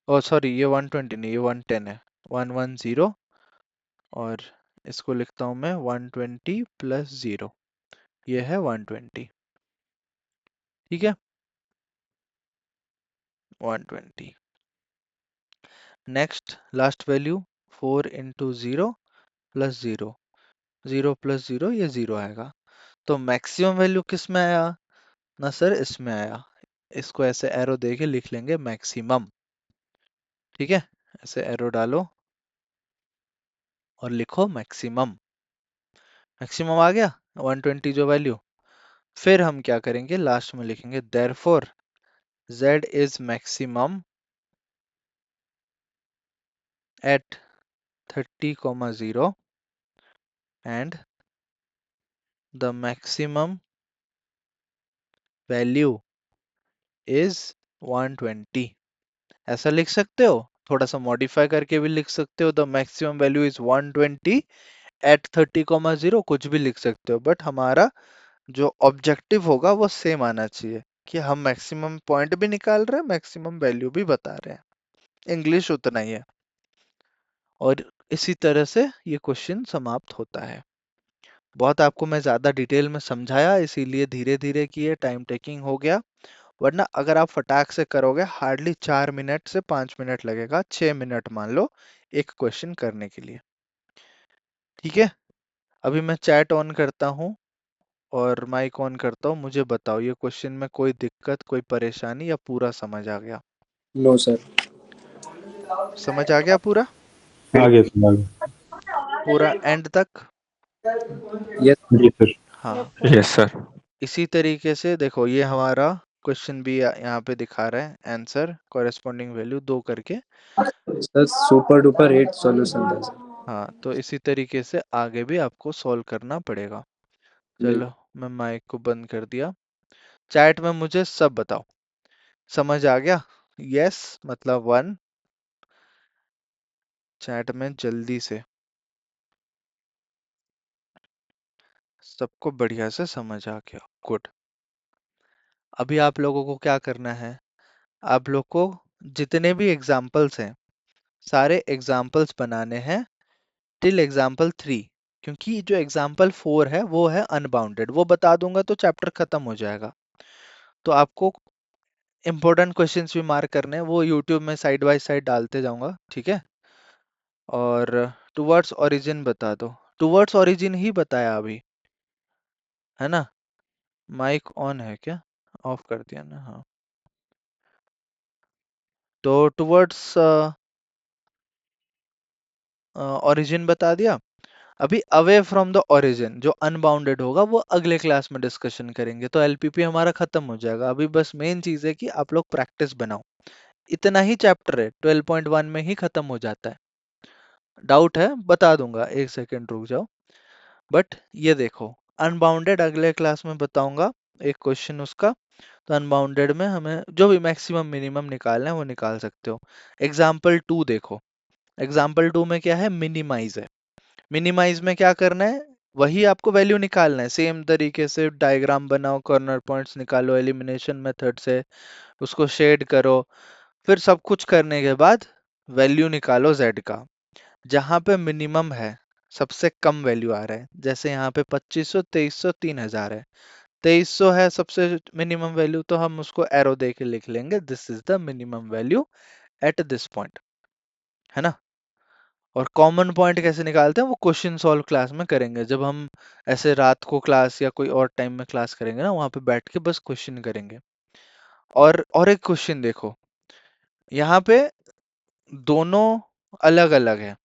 ओ सॉरी, ये 120 नहीं, ये 110 है, 110। और इसको लिखता हूँ मैं 120 प्लस 0, ये है 120। ठीक है, 120। Next last value, 4 × 0 plus 0, 0 plus 0, ये 0 आएगा। तो मैक्सिमम वैल्यू किस में आया ना सर, इसमें आया। इसको ऐसे एरो दे के लिख लेंगे मैक्सिमम। ठीक है, ऐसे एरो डालो और लिखो मैक्सिमम। मैक्सिमम आ गया 120 जो वैल्यू। फिर हम क्या करेंगे, लास्ट में लिखेंगे therefore z is maximum at 30, 0 and the maximum value is 120। ऐसा लिख सकते हो, थोड़ा सा मॉडिफाई करके भी लिख सकते हो, the maximum value is 120 at 30,0, कुछ भी लिख सकते हो, बट हमारा जो ऑब्जेक्टिव होगा वो सेम आना चाहिए, कि हम मैक्सिमम पॉइंट भी निकाल रहे हैं, मैक्सिमम वैल्यू भी बता रहे हैं। इंग्लिश उतना ही है। और इसी तरह से ये क्वेश्चन समाप्त होता है। बहुत आपको मैं ज्यादा डिटेल में समझाया, इसीलिए धीरे धीरे किए, टाइम टेकिंग हो गया। वरना अगर आप फटाक से करोगे, हार्डली 4 मिनट से 5 मिनट लगेगा, 6 मिनट मान लो एक क्वेश्चन करने के लिए। ठीक है, अभी मैं चैट ऑन करता हूँ और माइक ऑन करता हूँ। मुझे बताओ ये क्वेश्चन में कोई दिक्कत, कोई परेशानी, या पूरा समझ आ गया? No sir. समझ आ गया पूरा? आगे सर आगे। पूरा एंड तक? यस। जी सर। हाँ। Yes sir. इसी तरीके से देखो, ये हमारा क्वेश्चन भी यहाँ पे दिखा रहा है, आंसर कॉरेस्पॉन्डिंग वैल्यू 2 करके। Sir super duper hit solution था सर। हाँ, तो इसी तरीके से आगे भी आपको सॉल्व करना पड़ेगा। जी। चलो, मैं माइक को बंद कर दिया। चैट में मुझे सब बताओ, समझ आ गया? यस मतलब 1। चैट में जल्दी से, सबको बढ़िया से समझ आ गया, गुड। अभी आप लोगों को क्या करना है, आप लोग को जितने भी एग्जाम्पल्स हैं, सारे एग्जाम्पल्स बनाने हैं टिल एग्जाम्पल 3। क्योंकि जो एग्जाम्पल 4 है वो है अनबाउंडेड, वो बता दूंगा तो चैप्टर खत्म हो जाएगा। तो आपको इंपॉर्टेंट क्वेश्चंस भी मार्क करने हैं, वो यूट्यूब में साइड बाय साइड डालते जाऊंगा, ठीक है? और टुवर्ड्स ओरिजिन बता दो। टुवर्ड्स ओरिजिन ही बताया अभी, है ना? माइक ऑन है क्या? ऑफ कर दिया ना, हाँ। तो टुवर्ड्स ओरिजिन बता दिया। अभी अवे फ्रॉम द ओरिजिन जो अनबाउंडेड होगा वो अगले क्लास में डिस्कशन करेंगे, तो एलपीपी हमारा खत्म हो जाएगा। अभी बस मेन चीज है कि आप लोग प्रैक्टिस बनाओ। इतना ही चैप्टर है, 12.1 में ही खत्म हो जाता है। डाउट है बता दूंगा, एक सेकेंड रुक जाओ। बट ये देखो, अनबाउंडेड अगले क्लास में बताऊंगा, एक क्वेश्चन उसका। तो अनबाउंडेड में हमें जो भी मैक्सिमम मिनिमम निकालना है वो निकाल सकते हो। एग्जाम्पल 2 देखो, एग्जाम्पल 2 में क्या है, मिनिमाइज है। मिनिमाइज में क्या करना है, वही आपको वैल्यू निकालना है, सेम तरीके से डायग्राम बनाओ, कॉर्नर पॉइंट्स निकालो एलिमिनेशन मेथड से, उसको शेड करो। फिर सब कुछ करने के बाद वैल्यू निकालो z का, जहां पे मिनिमम है, सबसे कम वैल्यू आ रहा है। जैसे यहाँ पे 2500, 2300, 3000 है, 2300 है सबसे मिनिमम वैल्यू, तो हम उसको एरो दे के लिख लेंगे, this is the minimum value at this point, है ना? और कॉमन पॉइंट कैसे निकालते हैं वो क्वेश्चन सॉल्व क्लास में करेंगे, जब हम ऐसे रात को क्लास या कोई और टाइम में क्लास करेंगे ना, वहां पे बैठ के बस क्वेश्चन करेंगे। और एक क्वेश्चन देखो, यहाँ पे दोनों अलग अलग है,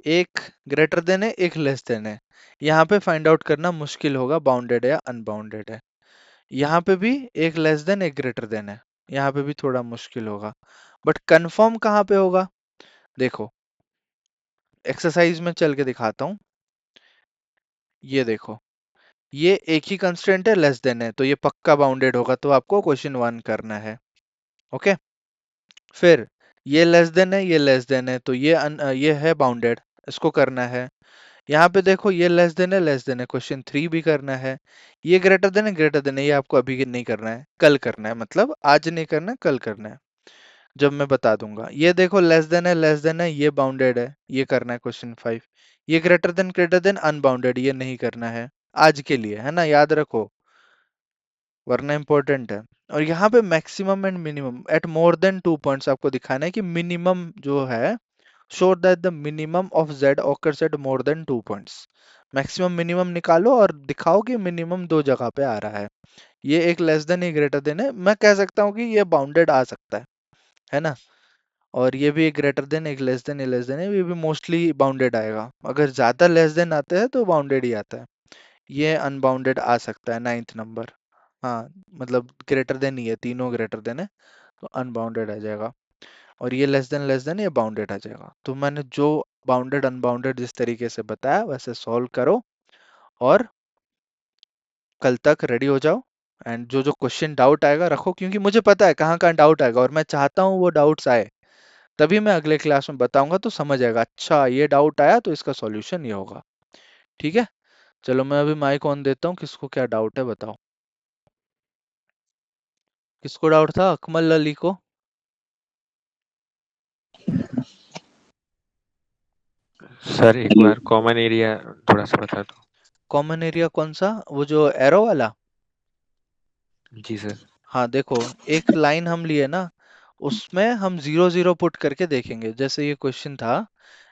एक ग्रेटर देन है, एक लेस देन है। यहाँ पे फाइंड आउट करना मुश्किल होगा बाउंडेड है या अनबाउंडेड है। यहाँ पे भी एक लेस देन एक ग्रेटर देन है, यहाँ पे भी थोड़ा मुश्किल होगा। बट कंफर्म कहाँ पे होगा, देखो एक्सरसाइज में चल के दिखाता हूँ। ये देखो, ये एक ही कंस्ट्रेंट है, लेस देन है, तो ये पक्का बाउंडेड होगा, तो आपको क्वेश्चन 1 करना है। ओके, फिर ये लेस देन है, ये लेस देन है, तो ये है बाउंडेड, इसको करना है। यहाँ पे देखो ये लेस देन है, क्वेश्चन 3 भी करना है। ये ग्रेटर देन है, ये आपको अभी नहीं करना है, कल करना है, मतलब आज नहीं करना है, कल करना है, जब मैं बता दूंगा। ये देखो लेस देन है, ये बाउंडेड है, ये करना है क्वेश्चन 5। ये ग्रेटर देन अनबाउंडेड, ये नहीं करना है आज के लिए, है ना, याद रखो, वरना इंपॉर्टेंट है। और यहाँ पे maximum and minimum at more than 2 points आपको दिखाना है, कि मिनिमम जो है, show that the minimum of z occurs at more than 2 points. Maximum minimum निकालो और दिखाओ कि मिनिमम दो जगह पे आ रहा है। ये एक लेस देन एक ग्रेटर देन है, मैं कह सकता हूँ कि ये बाउंडेड आ सकता है ना? और ये भी एक ग्रेटर देन एक लेस देन, ये लेस देन है, ये भी मोस्टली बाउंडेड आएगा। अगर ज्यादा लेस देन आते हैं तो बाउंडेड ही आता है। ये अनबाउंडेड आ सकता है, 9th नंबर। हाँ, मतलब ग्रेटर देन ही है, तीनों ग्रेटर देन है, तो अनबाउंडेड आ जाएगा। और ये लेस देन ये बाउंडेड आ जाएगा। तो मैंने जो बाउंडेड अनबाउंडेड जिस तरीके से बताया वैसे सॉल्व करो, और कल तक रेडी हो जाओ। एंड जो जो क्वेश्चन डाउट आएगा रखो, क्योंकि मुझे पता है कहाँ कहाँ डाउट आएगा और मैं चाहता हूँ वो डाउट्स आए, तभी मैं अगले क्लास में बताऊंगा तो समझ आएगा, अच्छा ये डाउट आया तो इसका सॉल्यूशन ये होगा। ठीक है, चलो मैं अभी माइक ऑन देता हूँ, किसको क्या डाउट है बताओ। किसको डाउट था, अकमल अली को? सर एक बार कॉमन एरिया थोड़ा सा बता दो। कॉमन एरिया कौन सा, वो जो एरो वाला? जी सर। हाँ देखो, एक लाइन हम लिए ना, उसमें हम जीरो जीरो पुट करके देखेंगे। जैसे ये क्वेश्चन था,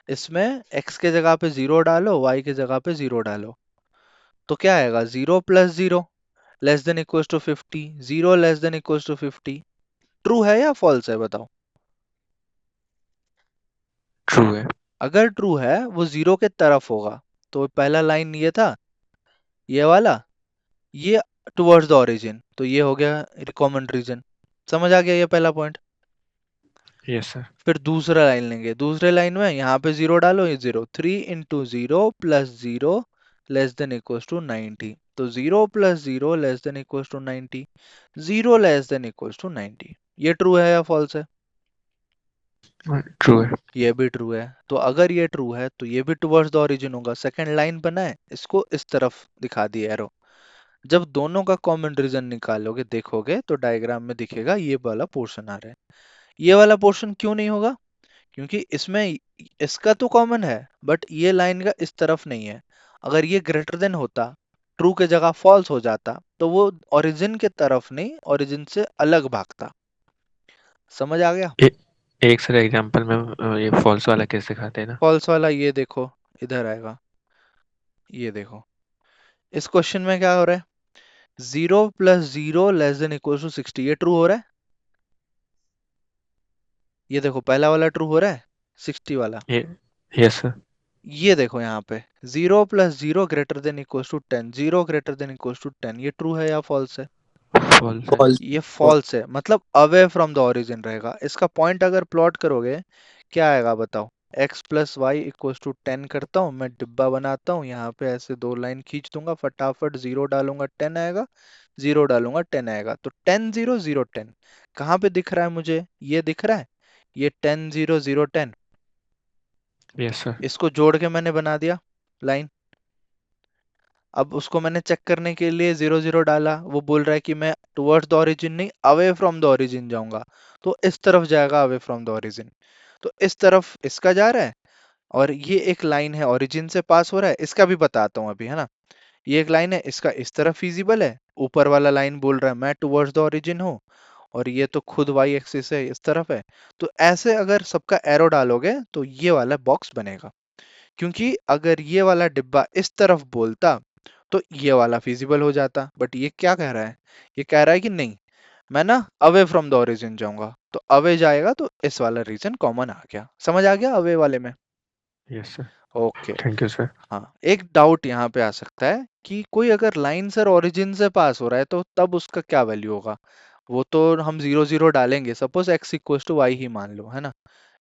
इसमें x के जगह पे जीरो डालो, y के जगह पे जीरो डालो, तो क्या आएगा, zero plus zero less than equal to 50, zero less than equal to 50। True है या फॉल्स है बताओ? ट्रू है। अगर ट्रू है वो जीरो के तरफ होगा, तो पहला लाइन ये था, ये वाला, ये टुवर्ड्स द ओरिजिन, तो ये हो गया कॉमन रीजन। समझ आ गया ये पहला पॉइंट। Yes sir. फिर दूसरा लाइन लेंगे, दूसरे लाइन में यहाँ पे जीरो डालो, ये zero, 3 into 0 plus zero less than equal to 90, तो zero plus zero less than equal to 90, zero less than equal to 90। ये ट्रू है या फॉल्स है? ट्रू है। ये भी ट्रू है। तो अगर ये ट्रू है तो ये भी टुवर्ड्स द ओरिजिन होगा। सेकंड लाइन बना है, इसको इस तरफ दिखा दिया एरो। जब दोनों का कॉमन रीजन निकालोगे देखोगे तो डायग्राम में दिखेगा ये वाला पोर्शन आ रहा है। ये वाला पोर्शन क्यों नहीं होगा? क्योंकि इसमें इसका तो कॉमन है, बट ये लाइन का इस तरफ नहीं है। अगर ये ग्रेटर देन होता, ट्रू के जगह फॉल्स हो जाता, तो वो ओरिजिन के तरफ नहीं, ओरिजिन से अलग भागता। समझ आ गया? ए, एक सर एग्जांपल में ये फॉल्स वाला कैसे दिखाते हैं ना। फॉल्स वाला ये देखो, इधर आएगा, ये देखो। इस क्वेश्चन में क्या हो रहा है, zero plus zero less than equal to 60, ये ट्रू हो रहा है। ये देखो पहला वाला ट्रू हो रहा है, 60 वाला। ये यस सर। ये देखो यहाँ पे, zero plus zero greater than equal to 10, zero greater than equal to 10, ये ट्रू है या फॉल्स है? फॉल्स है। फॉल्स। ये फॉल्स है, मतलब अवे फ्रॉम द ओरिजिन रहेगा। इसका पॉइंट अगर प्लॉट करोगे क्या आएगा बताओ। x plus y equal to 10 करता हूँ, मैं डिब्बा बनाता हूँ, यहाँ पे ऐसे दो लाइन खींच दूंगा फटाफट, जीरो डालूंगा 10 आएगा, जीरो डालूंगा 10 आएगा, तो 10 जीरो जीरो 10 कहाँ पे दिख रहा है मुझे, ये दिख रहा है, ये 10 जीरो जीरो 10, यस सर। इसको जोड़ के मैंने बना दिया लाइन। अब उसको मैंने चेक करने के लिए जीरो जीरो डाला, वो बोल रहा है कि मैं टुवर्ड्स द ओरिजिन नहीं, अवे फ्रॉम द ओरिजिन जाऊंगा, तो इस तरफ जाएगा अवे फ्रॉम द ओरिजिन, तो इस तरफ इसका जा रहा है। और ये एक लाइन है ओरिजिन से पास हो रहा है, इसका भी बताता हूँ अभी, है ना। ये एक लाइन है, इसका इस तरफ फिजिबल है, ऊपर वाला लाइन बोल रहा है मैं टुवर्ड्स द ओरिजिन हूँ, और ये तो खुद वाई एक्सिस है, इस तरफ है। तो ऐसे अगर सबका एरो डालोगे तो ये वाला बॉक्स बनेगा। क्योंकि अगर ये वाला डिब्बा इस तरफ बोलता तो ये वाला फिजिबल हो जाता, बट ये क्या कह रहा है, ये कह रहा है कि नहीं, मैं ना अवे फ्रॉम द ओरिजिन जाऊंगा, तो अवे जाएगा तो इस वाला रीजन कॉमन आ गया। समझ आ गया अवे वाले में? Yes sir. Okay. Thank you sir. हाँ, एक डाउट यहाँ पे आ सकता है कि कोई अगर लाइन सर ओरिजिन से पास हो रहा है तो तब उसका क्या वैल्यू होगा। वो तो हम जीरो जीरो डालेंगे, suppose x equal to y ही मान लो, है ना।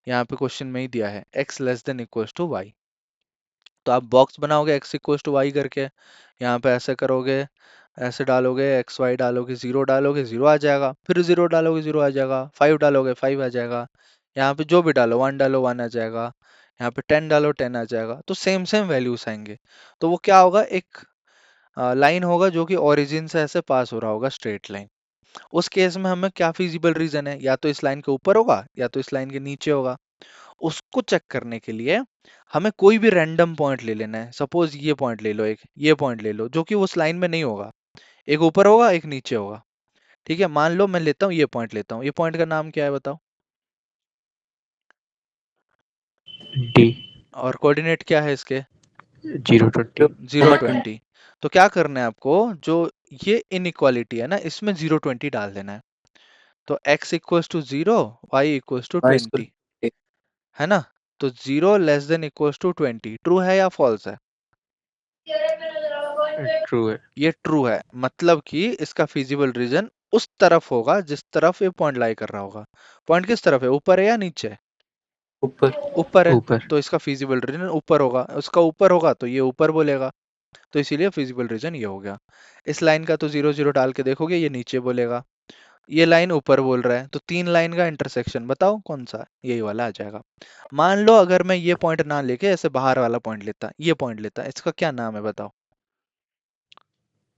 यहाँ पे क्वेश्चन में ही दिया है x less than equal to y, तो आप बॉक्स बनाओगे x इक्वल टू वाई करके, यहाँ पे ऐसे करोगे, ऐसे डालोगे, एक्स वाई डालोगे जीरो आ जाएगा, फिर जीरो डालोगे जीरो आ जाएगा, फाइव डालोगे फाइव आ जाएगा, यहाँ पे जो भी डालो, वन डालो वन आ जाएगा, यहाँ पे 10 डालो 10 आ जाएगा, तो सेम सेम वैल्यूज आएंगे। तो वो क्या होगा, एक लाइन होगा जो कि ओरिजिन से ऐसे पास हो रहा होगा, स्ट्रेट लाइन। उस केस में हमें क्या फिजिबल रीजन है, या तो इस लाइन के ऊपर होगा या तो इस लाइन के नीचे होगा। उसको चेक करने के लिए हमें कोई भी रैंडम पॉइंट ले लेना है। सपोज ये पॉइंट ले लो, एक ये पॉइंट ले लो जो कि उस लाइन में नहीं होगा, एक ऊपर होगा एक नीचे होगा। ठीक है, मान लो मैं लेता हूँ, ये पॉइंट लेता हूँ, ये पॉइंट का नाम क्या है बताओ। डी। और कोऑर्डिनेट क्या है इसके, 020। 0 20। तो क्या करना है आपको, जो ये इनइक्वालिटी है ना, इसमें 0 20 डाल देना है। तो x equals to 0, y equals to y square. 20, है ना। तो 0 less than equals to 20, true है या फॉल्स है? ट्रू है। ये ट्रू है, मतलब कि इसका फिजिबल रीजन उस तरफ होगा जिस तरफ ये पॉइंट लाई कर रहा होगा। पॉइंट किस तरफ है, ऊपर है या नीचे है? ऊपर। ऊपर है, ऊपर। तो इसका फिजिबल रीजन ऊपर होगा, उसका ऊपर होगा तो ये ऊपर बोलेगा। तो इसीलिए फिजिबल रीजन ये हो गया। इस लाइन का तो 0 0 डाल के देखोगे ये नीचे बोलेगा, ये लाइन ऊपर बोल रहा है, तो 3 लाइन का इंटरसेक्शन बताओ कौन सा है? यही वाला आ जाएगा। मान लो अगर मैं ये पॉइंट ना लेके ऐसे बाहर वाला पॉइंट लेता, ये पॉइंट लेता, इसका क्या नाम है बताओ?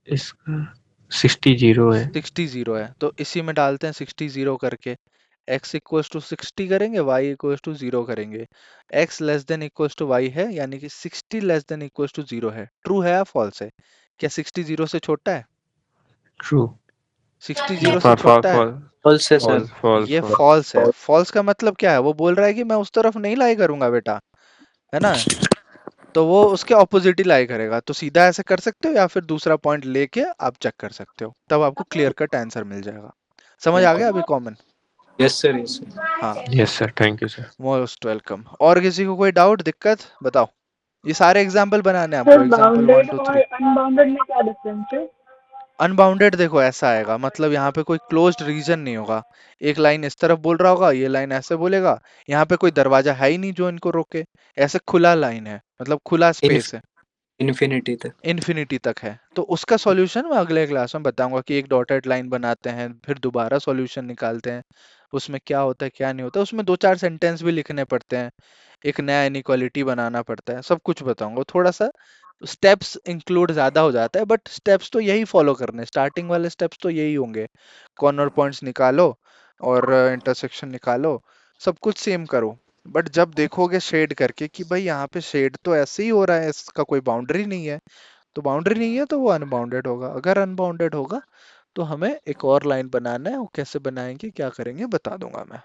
इसका 60 0 है। 60 0 है, तो इसी में डालते हैं 60 0 करके। x इक्वल्स टू 60 करेंगे, y इक्वल्स टू 0 करेंगे। x less than equals to y है, यानी कि 60 लेस देन इक्वल्स टू 0 है। ट्रू है या फॉल्स है? क्या 60 0 से छोटा है? ट्रू। 60 0 से फॉर फॉर छोटा है? फॉर फॉल्स है सर। फॉल्स फॉल्स ये फॉल्स। फॉल्स है। फॉल्स का मतलब क्या है? वो बोल रहा है कि मैं उस तरफ नहीं लाई करूंगा बेटा, है ना? तो वो उसके ऑपोजिट ही लाई करेगा। तो सीधा ऐसे कर सकते हो या फिर दूसरा पॉइंट लेके आप चेक कर सकते हो, तब आपको क्लियर कट आंसर मिल जाएगा। समझ आ गया अभी common? Yes sir, yes sir. हाँ, yes sir, thank you sir. Most welcome. और किसी को कोई डाउट दिक्कत बताओ? ये सारे एग्जाम्पल बनाने हैं आपको, सर एग्जाम्पल 1 बाउंडेड 2 और 3। अनबाउंडेड में क्या डिफरेंस है? अनबाउंडेड देखो ऐसा आएगा, मतलब यहाँ पे कोई क्लोज्ड रीजन नहीं होगा। एक लाइन इस तरफ बोल रहा होगा, ये लाइन ऐसे बोलेगा। यहाँ पे कोई दरवाजा है ही नहीं जो इनको रोके। ऐसे खुला लाइन है, मतलब खुला स्पेस है, इन्फिनिटी तक। इन्फिनिटी तक है। तो उसका सॉल्यूशन मैं अगले क्लास में बताऊंगा कि एक डॉटेड लाइन बनाते हैं, फिर दोबारा सॉल्यूशन निकालते हैं, उसमें क्या होता है क्या नहीं होता। उसमें 2 4 सेंटेंस भी लिखने पड़ते हैं, एक नया इनइक्वालिटी बनाना पड़ता है, सब कुछ बताऊंगा। थोड़ा सा स्टेप्स इंक्लूड ज्यादा हो जाता है, बट स्टेप्स तो यही फॉलो करने, स्टार्टिंग वाले स्टेप्स तो यही होंगे। कॉर्नर पॉइंट्स निकालो और इंटरसेक्शन निकालो, सब कुछ सेम करो। बट जब देखोगे शेड करके कि भाई यहाँ पे शेड तो ऐसे ही हो रहा है, इसका कोई बाउंड्री नहीं है, तो बाउंड्री नहीं है तो वो अनबाउंडेड होगा। अगर अनबाउंडेड होगा तो हमें एक और लाइन बनाना है, वो कैसे बनाएंगे क्या करेंगे बता दूंगा मैं।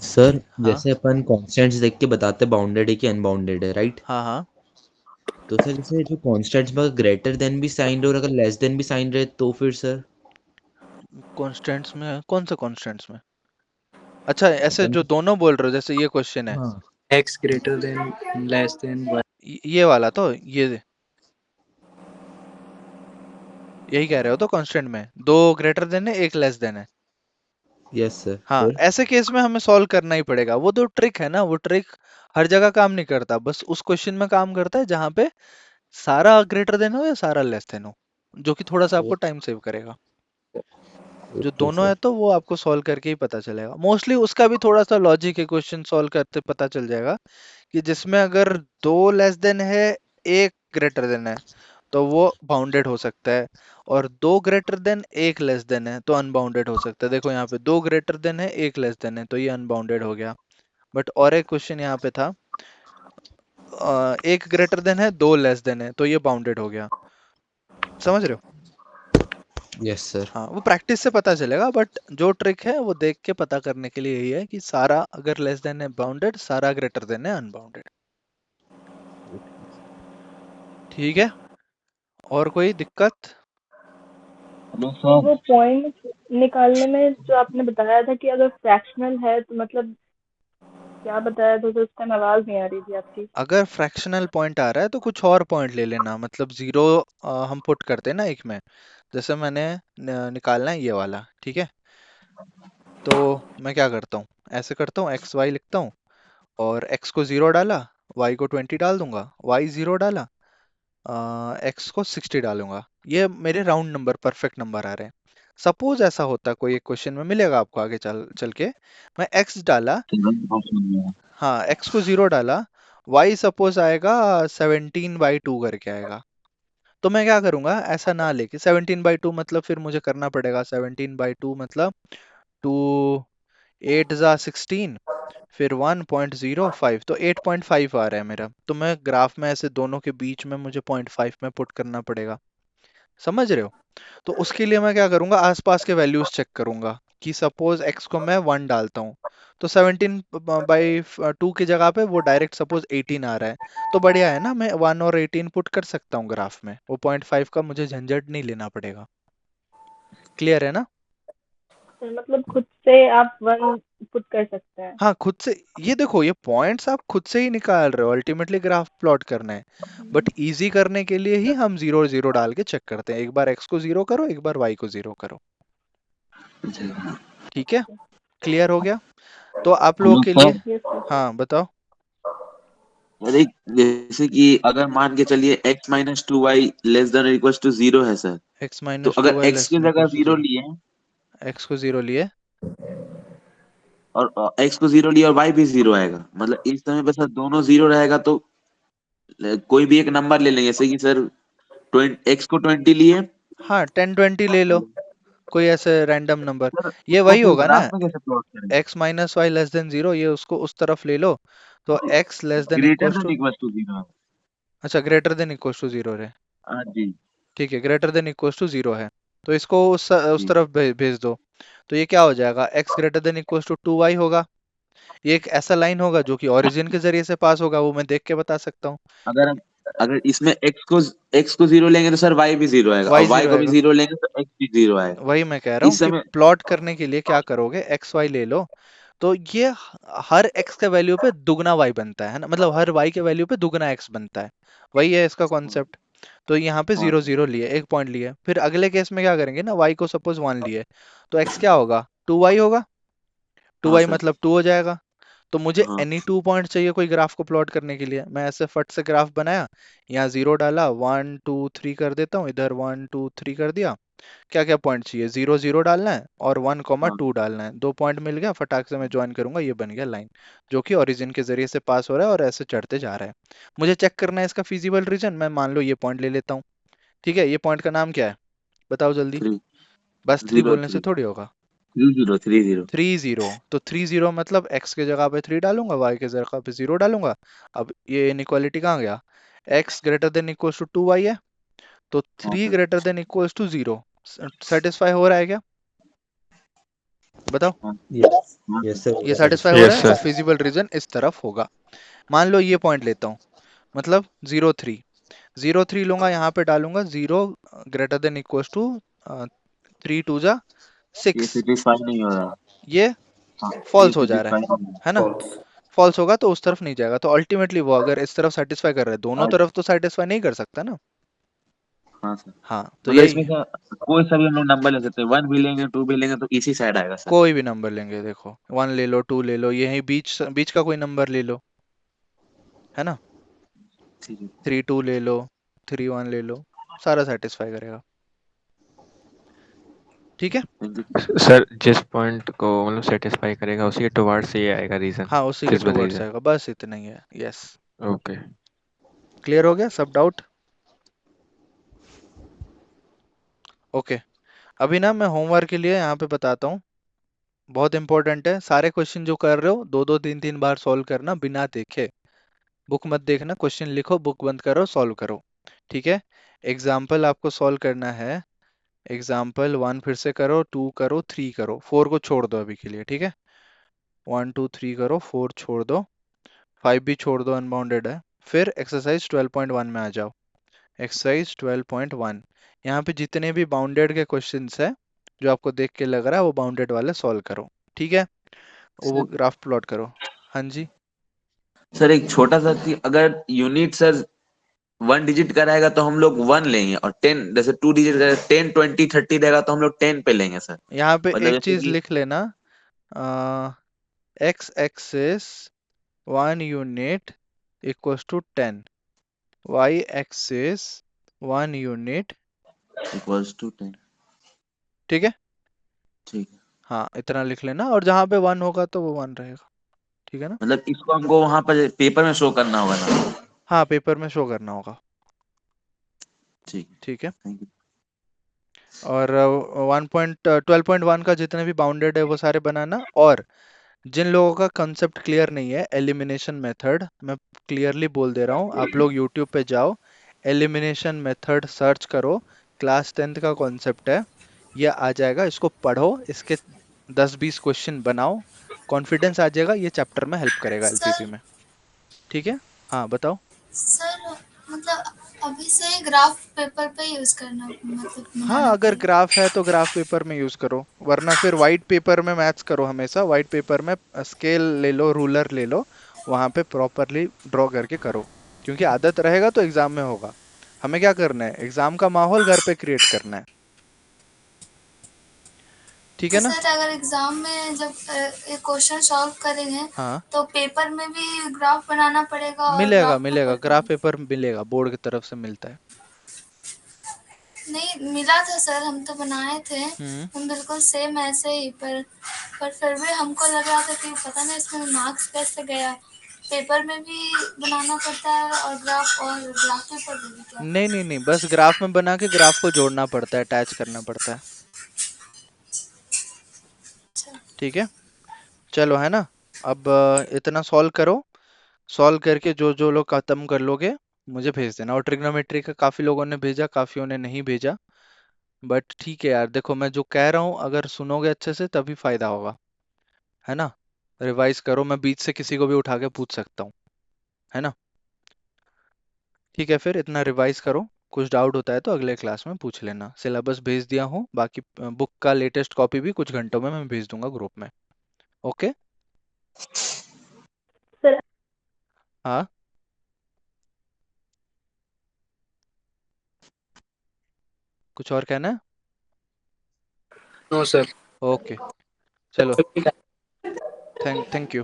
सर हाँ जैसे अपन कॉन्स्टेंट्स देख के बताते बाउंडेड है कि अनबाउंडेड है, राइट? हाँ हाँ। तो सर जैसे जो कॉन्स्टेंट्स में ग्रेटर देन भी साइन रहे और अगर लेस देन भी साइन रहे तो फिर सर कॉन्स्टेंट्स में कौन सा कॉन्स्टेंट्स में? अच्छा ऐसे अपन जो दोनों बोल रहे हो, जैसे ये क्वेश्चन है, हाँ x greater than less than y. ये वाला तो ये यही कह रहे हो तो कांस्टेंट में दो ग्रेटर देन है एक लेस देन है। यस सर हाँ, फिर ऐसे केस में हमें सॉल्व करना ही पड़ेगा। वो तो ट्रिक है ना, वो ट्रिक हर जगह काम नहीं करता, बस उस क्वेश्चन में काम करता है जहां पे सारा ग्रेटर देन हो या सारा लेस देन हो, जो कि थोड़ा सा आपको टाइम सेव करेगा। जो ओके दोनों सर। है तो वो आपको सॉल्व करके ही पता चलेगा। मोस्टली उसका भी थोड़ा सा लॉजिक है, क्वेश्चन सॉल्व करते पता चल जाएगा कि जिसमें अगर दो लेस देन है एक ग्रेटर देन है तो वो बाउंडेड हो सकता है, और दो ग्रेटर देन एक लेस देन है तो अनबाउंडेड हो सकता है। देखो यहाँ पे दो ग्रेटर देन है एक लेस देन है तो ये अनबाउंडेड हो गया। बट और एक क्वेश्चन यहाँ पे था, एक ग्रेटर देन है दो लेस देन है तो ये बाउंडेड हो गया। समझ रहे हो? Yes sir. हाँ, वो प्रैक्टिस से पता चलेगा, बट जो ट्रिक है वो देख के पता करने के लिए यही है कि सारा अगर लेस देन है बाउंडेड, सारा ग्रेटर देन है अनबाउंडेड। ठीक है, और कोई दिक्कत? वो पॉइंट निकालने में जो आपने बताया था कि अगर फ्रैक्शनल है तो मतलब क्या बताया था, तो उस टाइम आवाज नहीं आ रही थी आपकी। अगर फ्रैक्शनल पॉइंट आ रहा है तो कुछ और पॉइंट ले लेना, मतलब जीरो हम पुट करते हैं ना एक में। जैसे मैंने निकालना है ये वाला, ठीक है? तो मैं क्या करता हूँ, ऐसे करता हूँ, एक्स वाई लिखता हूँ और एक्स को 0 डाला, वाई को 20 डाल दूंगा, वाई 0 डाला, एक्स को 60 डालूंगा। ये मेरे राउंड नंबर परफेक्ट नंबर आ रहे हैं। सपोज ऐसा होता कोई एक क्वेश्चन में मिलेगा आपको आगे चल चल के, मैं एक्स डाला, हाँ एक्स को 0 डाला, वाई सपोज आएगा 17/2 करके आएगा, तो मैं क्या करूंगा, ऐसा ना लेके 17/2 मतलब फिर मुझे करना पड़ेगा 17/2 मतलब 2 8 जा 16, फिर 1.05, तो 8.5 आ रहा है मेरा। तो मैं ग्राफ में ऐसे दोनों के बीच में मुझे 0.5 में पुट करना पड़ेगा। समझ रहे हो? तो उसके लिए मैं क्या करूंगा, आसपास के वैल्यूज चेक करूंगा कि सपोज x को मैं 1 डालता हूँ तो 17/2 की जगह पे वो डायरेक्ट सपोज 18 आ रहा है, तो बढ़िया है ना, मैं 1 और 18 पुट कर सकता हूँ ग्राफ में, वो 0.5 का मुझे झंझट नहीं लेना पड़ेगा। क्लियर है ना? तो मतलब खुद से आप वन पुट कर सकते हैं। हाँ, खुद से। ये देखो, ये पॉइंट्स आप खुद से ही निकाल रहे हो, अल्टीमेटली ग्राफ प्लॉट करना है। बट इजी करने के लिए ही हम 0 0 डाल के चेक करते हैं, एक बार x को 0 करो एक बार y को 0 करो। ठीक है, क्लियर हो गया? तो आप लोगों के लिए, यस सर। हाँ बताओ। अरे जैसे कि अगर मान के चलिए x minus two y less than equal to zero है सर, x तो माइनस टू अगर वाई x लेस की देन जगह इक्वल्स टू जीरो जीरो, लिए x को जीरो लिए, और x को जीरो लिया और y भी जीरो आएगा, मतलब इस समय पे सर दोनों जीरो रहेगा तो कोई भी एक नंबर ले लेंगे, जैसे कि सर x को 20 लिए। हाँ 10 20 ले लो, कोई ऐसे रैंडम नंबर, सर ये उसको वही फिर होगा ना, ग्राफ में कैसे प्लॉट करेंगे? x minus y less than zero, ये उसको उस तरफ ले लो, तो x less than greater equals than to, equal to zero. अच्छा greater than equals to zero रे, हाँ जी। ठीक है greater than equals to zero है, तो इसको उस जी तरफ भेज दो, तो ये क्या हो जाएगा, x greater than equals to 2y होगा, ये एक ऐसा लाइन होगा जो कि ओरिजिन के जरिए से पास होगा, वो मैं देख के बता सकता हूँ, अगर अगर इसमें x को जीरो लेंगे तो सर y भी जीरो आएगा, और y y जीरो को भी आएगा, जीरो लेंगे तो x भी जीरो आएगा। वही मैं कह रहा हूँ इस कि समय प्लॉट करने के लिए क्या करोगे, एक्स वाई ले लो, तो ये हर x के वैल्यू पे दुगना y बनता है ना, मतलब हर y के वैल्यू पे दुगना x बनता है, वही है इसका कॉन्सेप्ट। तो यहाँ पे हाँ जीरो सर। जीरो लिए, एक पॉइंट लिए, फिर अगले केस में क्या करेंगे ना, y को सपोज 1 लिए, तो x क्या होगा, 2y होगा, टू हाँ वाई सर। मतलब 2 हो जाएगा, तो मुझे हाँ एनी 2 पॉइंट चाहिए कोई ग्राफ को प्लॉट करने के लिए, मैं ऐसे फट से ग्राफ बनाया, यहाँ जीरो डाला, 1 2 3 कर देता हूँ, इधर 1 2 3 कर दिया, क्या क्या पॉइंट चाहिए, जीरो जीरो डालना है और 1 2 डालना है, 2 पॉइंट मिल गया, फटाक से मैं ज्वाइन करूंगा, ये बन गया लाइन, जो कि ओरिजिन के जरिए से पास हो रहा है और ऐसे चढ़ते जा रहा है, मुझे चेक करना है इसका फिजिबल रीजन, मैं मान लो ये पॉइंट ले लेता हूँ, ठीक है, ये पॉइंट का नाम क्या है, बताओ जल्दी, थ्री बस 3 जीरो बोलने से थ्री थोड़ी होगा, 30 30। 3 0, तो 3 0 मतलब x के जगह पे 3 डालूंगा, y के जगह पे 0 डालूंगा, अब ये इनइक्वालिटी कहाँ गया, x greater than equals to 2y है, तो हाँ 3 सर। Greater than equals to 0 satisfy हो रहा है क्या, बताओ, हाँ यस, हाँ यस सर। सर, ये होगा सेटिस्फाई satisfied। हो यस रहा है, और सर। फिजिबल रीजन इस तरफ होगा, मान लो ये पॉइंट लेता हूँ, मतलब 0 3 लूंगा, यहाँ पे डालूंगा 0 ग्रेटर देन इक्वल्स टू 3 2 जा ये 6, सेटिस्फाई नहीं हो रहा। ये हाँ ये फॉल्स हो जा रहा सेटिस्फाई नहीं है ना, False. फॉल्स होगा तो उस तरफ नहीं जाएगा, तो अल्टीमेटली वो अगर इस तरफ सेटिस्फाई कर रहा है, दोनों हो रहा। तरफ तो सेटिस्फाई नहीं कर सकता ना, हाँ सर। हाँ तो मतलब यही इसमें है, सर कोई सा भी हम लोग नंबर ले सकते हैं, 1 भी लेंगे 2 भी लेंगे तो इसी साइड आएगा सर। कोई भी नंबर लेंगे, देखो 1 ले लो 2 ले लो, यही बीच बीच का कोई नंबर ले लो, है ना, ठीक है। 3 2 ले लो, 3 1 ले लो, सारा सेटिस्फाई करेगा, ठीक है, थैंक यू। सर जिस पॉइंट को मतलब सेटिस्फाई करेगा उसी के टुवार्ड से ये आएगा रीजन, हाँ उसी के फिजिबल टुवर्ड्स रीजन। आएगा, बस इतना ही है, यस, ओके। क्लियर हो गया सब डाउट, ओके, अभी ना मैं होमवर्क के लिए यहाँ पे बताता हूँ, बहुत इंपॉर्टेंट है, सारे क्वेश्चन जो कर रहे हो 2 2 3 3 बार सॉल्व करना बिना देखे, बुक मत देखना, क्वेश्चन लिखो, बुक बंद करो, सॉल्व करो, ठीक है, एग्जाम्पल आपको सॉल्व करना है, एग्जाम्पल 1 फिर से करो, 2 करो, 3 करो, 4 को छोड़ दो अभी के लिए, ठीक है, 1 2 3 करो, 4 छोड़ दो, 5 भी छोड़ दो, अनबाउंडेड है, फिर एक्सरसाइज 12.1 में आ जाओ, एक्सरसाइज 12.1, यहाँ पे जितने भी बाउंडेड के क्वेश्चंस है, जो आपको देख के लग रहा है वो बाउंडेड वाले सॉल्व करो, ठीक है, वो सर ग्राफ प्लॉट करो, हाँ जी, सर एक छोटा सा कि अगर यूनिट सर 1 डिजिट का रहेगा तो हम लोग 1 लेंगे, और 10 जैसे 2 डिजिट का 10 20 30 रहेगा तो हम लोग 10 पे लेंगे सर। यहाँ पे मतलब एक जैसे चीज कि लिख लेना, x axis 1 unit equals to 10, y axis 1 unit, equals to 10। ठीक है, ठीक है। हाँ इतना लिख लेना, और जहाँ पे 1 होगा तो वो 1 रहेगा, ठीक है ना, मतलब इसको हमको वहां पर पेपर में शो करना होगा ना? हाँ पेपर में शो करना होगा, ठीक है। ठीक है, थैंक यू। और 12.1 का जितने भी बाउंडेड है वो सारे बनाना, और जिन लोगों का कंसेप्ट क्लियर नहीं है, एलिमिनेशन मेथड मैं क्लियरली बोल दे रहा हूँ, आप लोग यूट्यूब पे जाओ, एलिमिनेशन मेथड सर्च करो, क्लास 10th का कॉन्सेप्ट है, ये आ जाएगा, इसको पढ़ो, इसके 10 20 क्वेश्चन बनाओ, कॉन्फिडेंस आ जाएगा, ये चैप्टर में हेल्प करेगा एलपीपी सर में, ठीक है, हाँ बताओ, सर मतलब अभी से ग्राफ पेपर पे यूज करना मतलब हाँ बनाना अगर पड़ेगा। ग्राफ है तो ग्राफ पेपर में यूज करो, वरना फिर वाइट पेपर में मैथ्स करो, हमेशा वाइट पेपर में स्केल ले लो, रूलर ले लो, वहां पे प्रॉपरली ड्रॉ करके करो, क्योंकि आदत रहेगा तो एग्जाम में होगा, हमें क्या करना है, एग्जाम का माहौल घर पे क्रिएट करना है, ठीक तो है ना? सर अगर एग्जाम में जब एक क्वेश्चन सॉल्व करेंगे हाँ, तो पेपर में भी ग्राफ बनाना पड़ेगा और मिलेगा ग्राफ मिलेगा, पेपर पे ग्राफ भी। पेपर मिलेगा, बोर्ड की तरफ से मिलता है। नहीं मिला था सर, हम तो बनाए थे, हम्म। हम बिल्कुल सेम ऐसे ही, पर फिर भी हमको लग रहा था कि पता नहीं इसमें मार्क्स कैसे गया। पेपर में भी बनाना पड़ता है और ग्राफ पेपर में भी क्या? नहीं नहीं नहीं, बस ग्राफ में बना के ग्राफ को जोड़ना पड़ता है, अटैच करना पड़ता है। अच्छा। ठीक है, चलो, है ना? अब इतना सॉल्व करो। सॉल्व करके जो जो लोग खत्म कर लोगे मुझे भेज देना। और ट्रिग्नोमेट्री का काफी लोगों ने भेजा, काफियों ने नहीं भेजा। बट ठीक है यार, देखो मैं जो कह रहा हूँ अगर सुनोगे अच्छे से तभी फायदा होगा, है ना? रिवाइज करो, मैं बीच से किसी को भी उठा के पूछ सकता हूँ, है ना? ठीक है, फिर इतना रिवाइज करो। कुछ डाउट होता है तो अगले क्लास में पूछ लेना। सिलेबस भेज दिया हूँ, बाकी बुक का लेटेस्ट कॉपी भी कुछ घंटों में मैं भेज दूंगा ग्रुप में। ओके। सर हाँ, कुछ और कहना है? No sir. ओके, चलो, थैंक यू।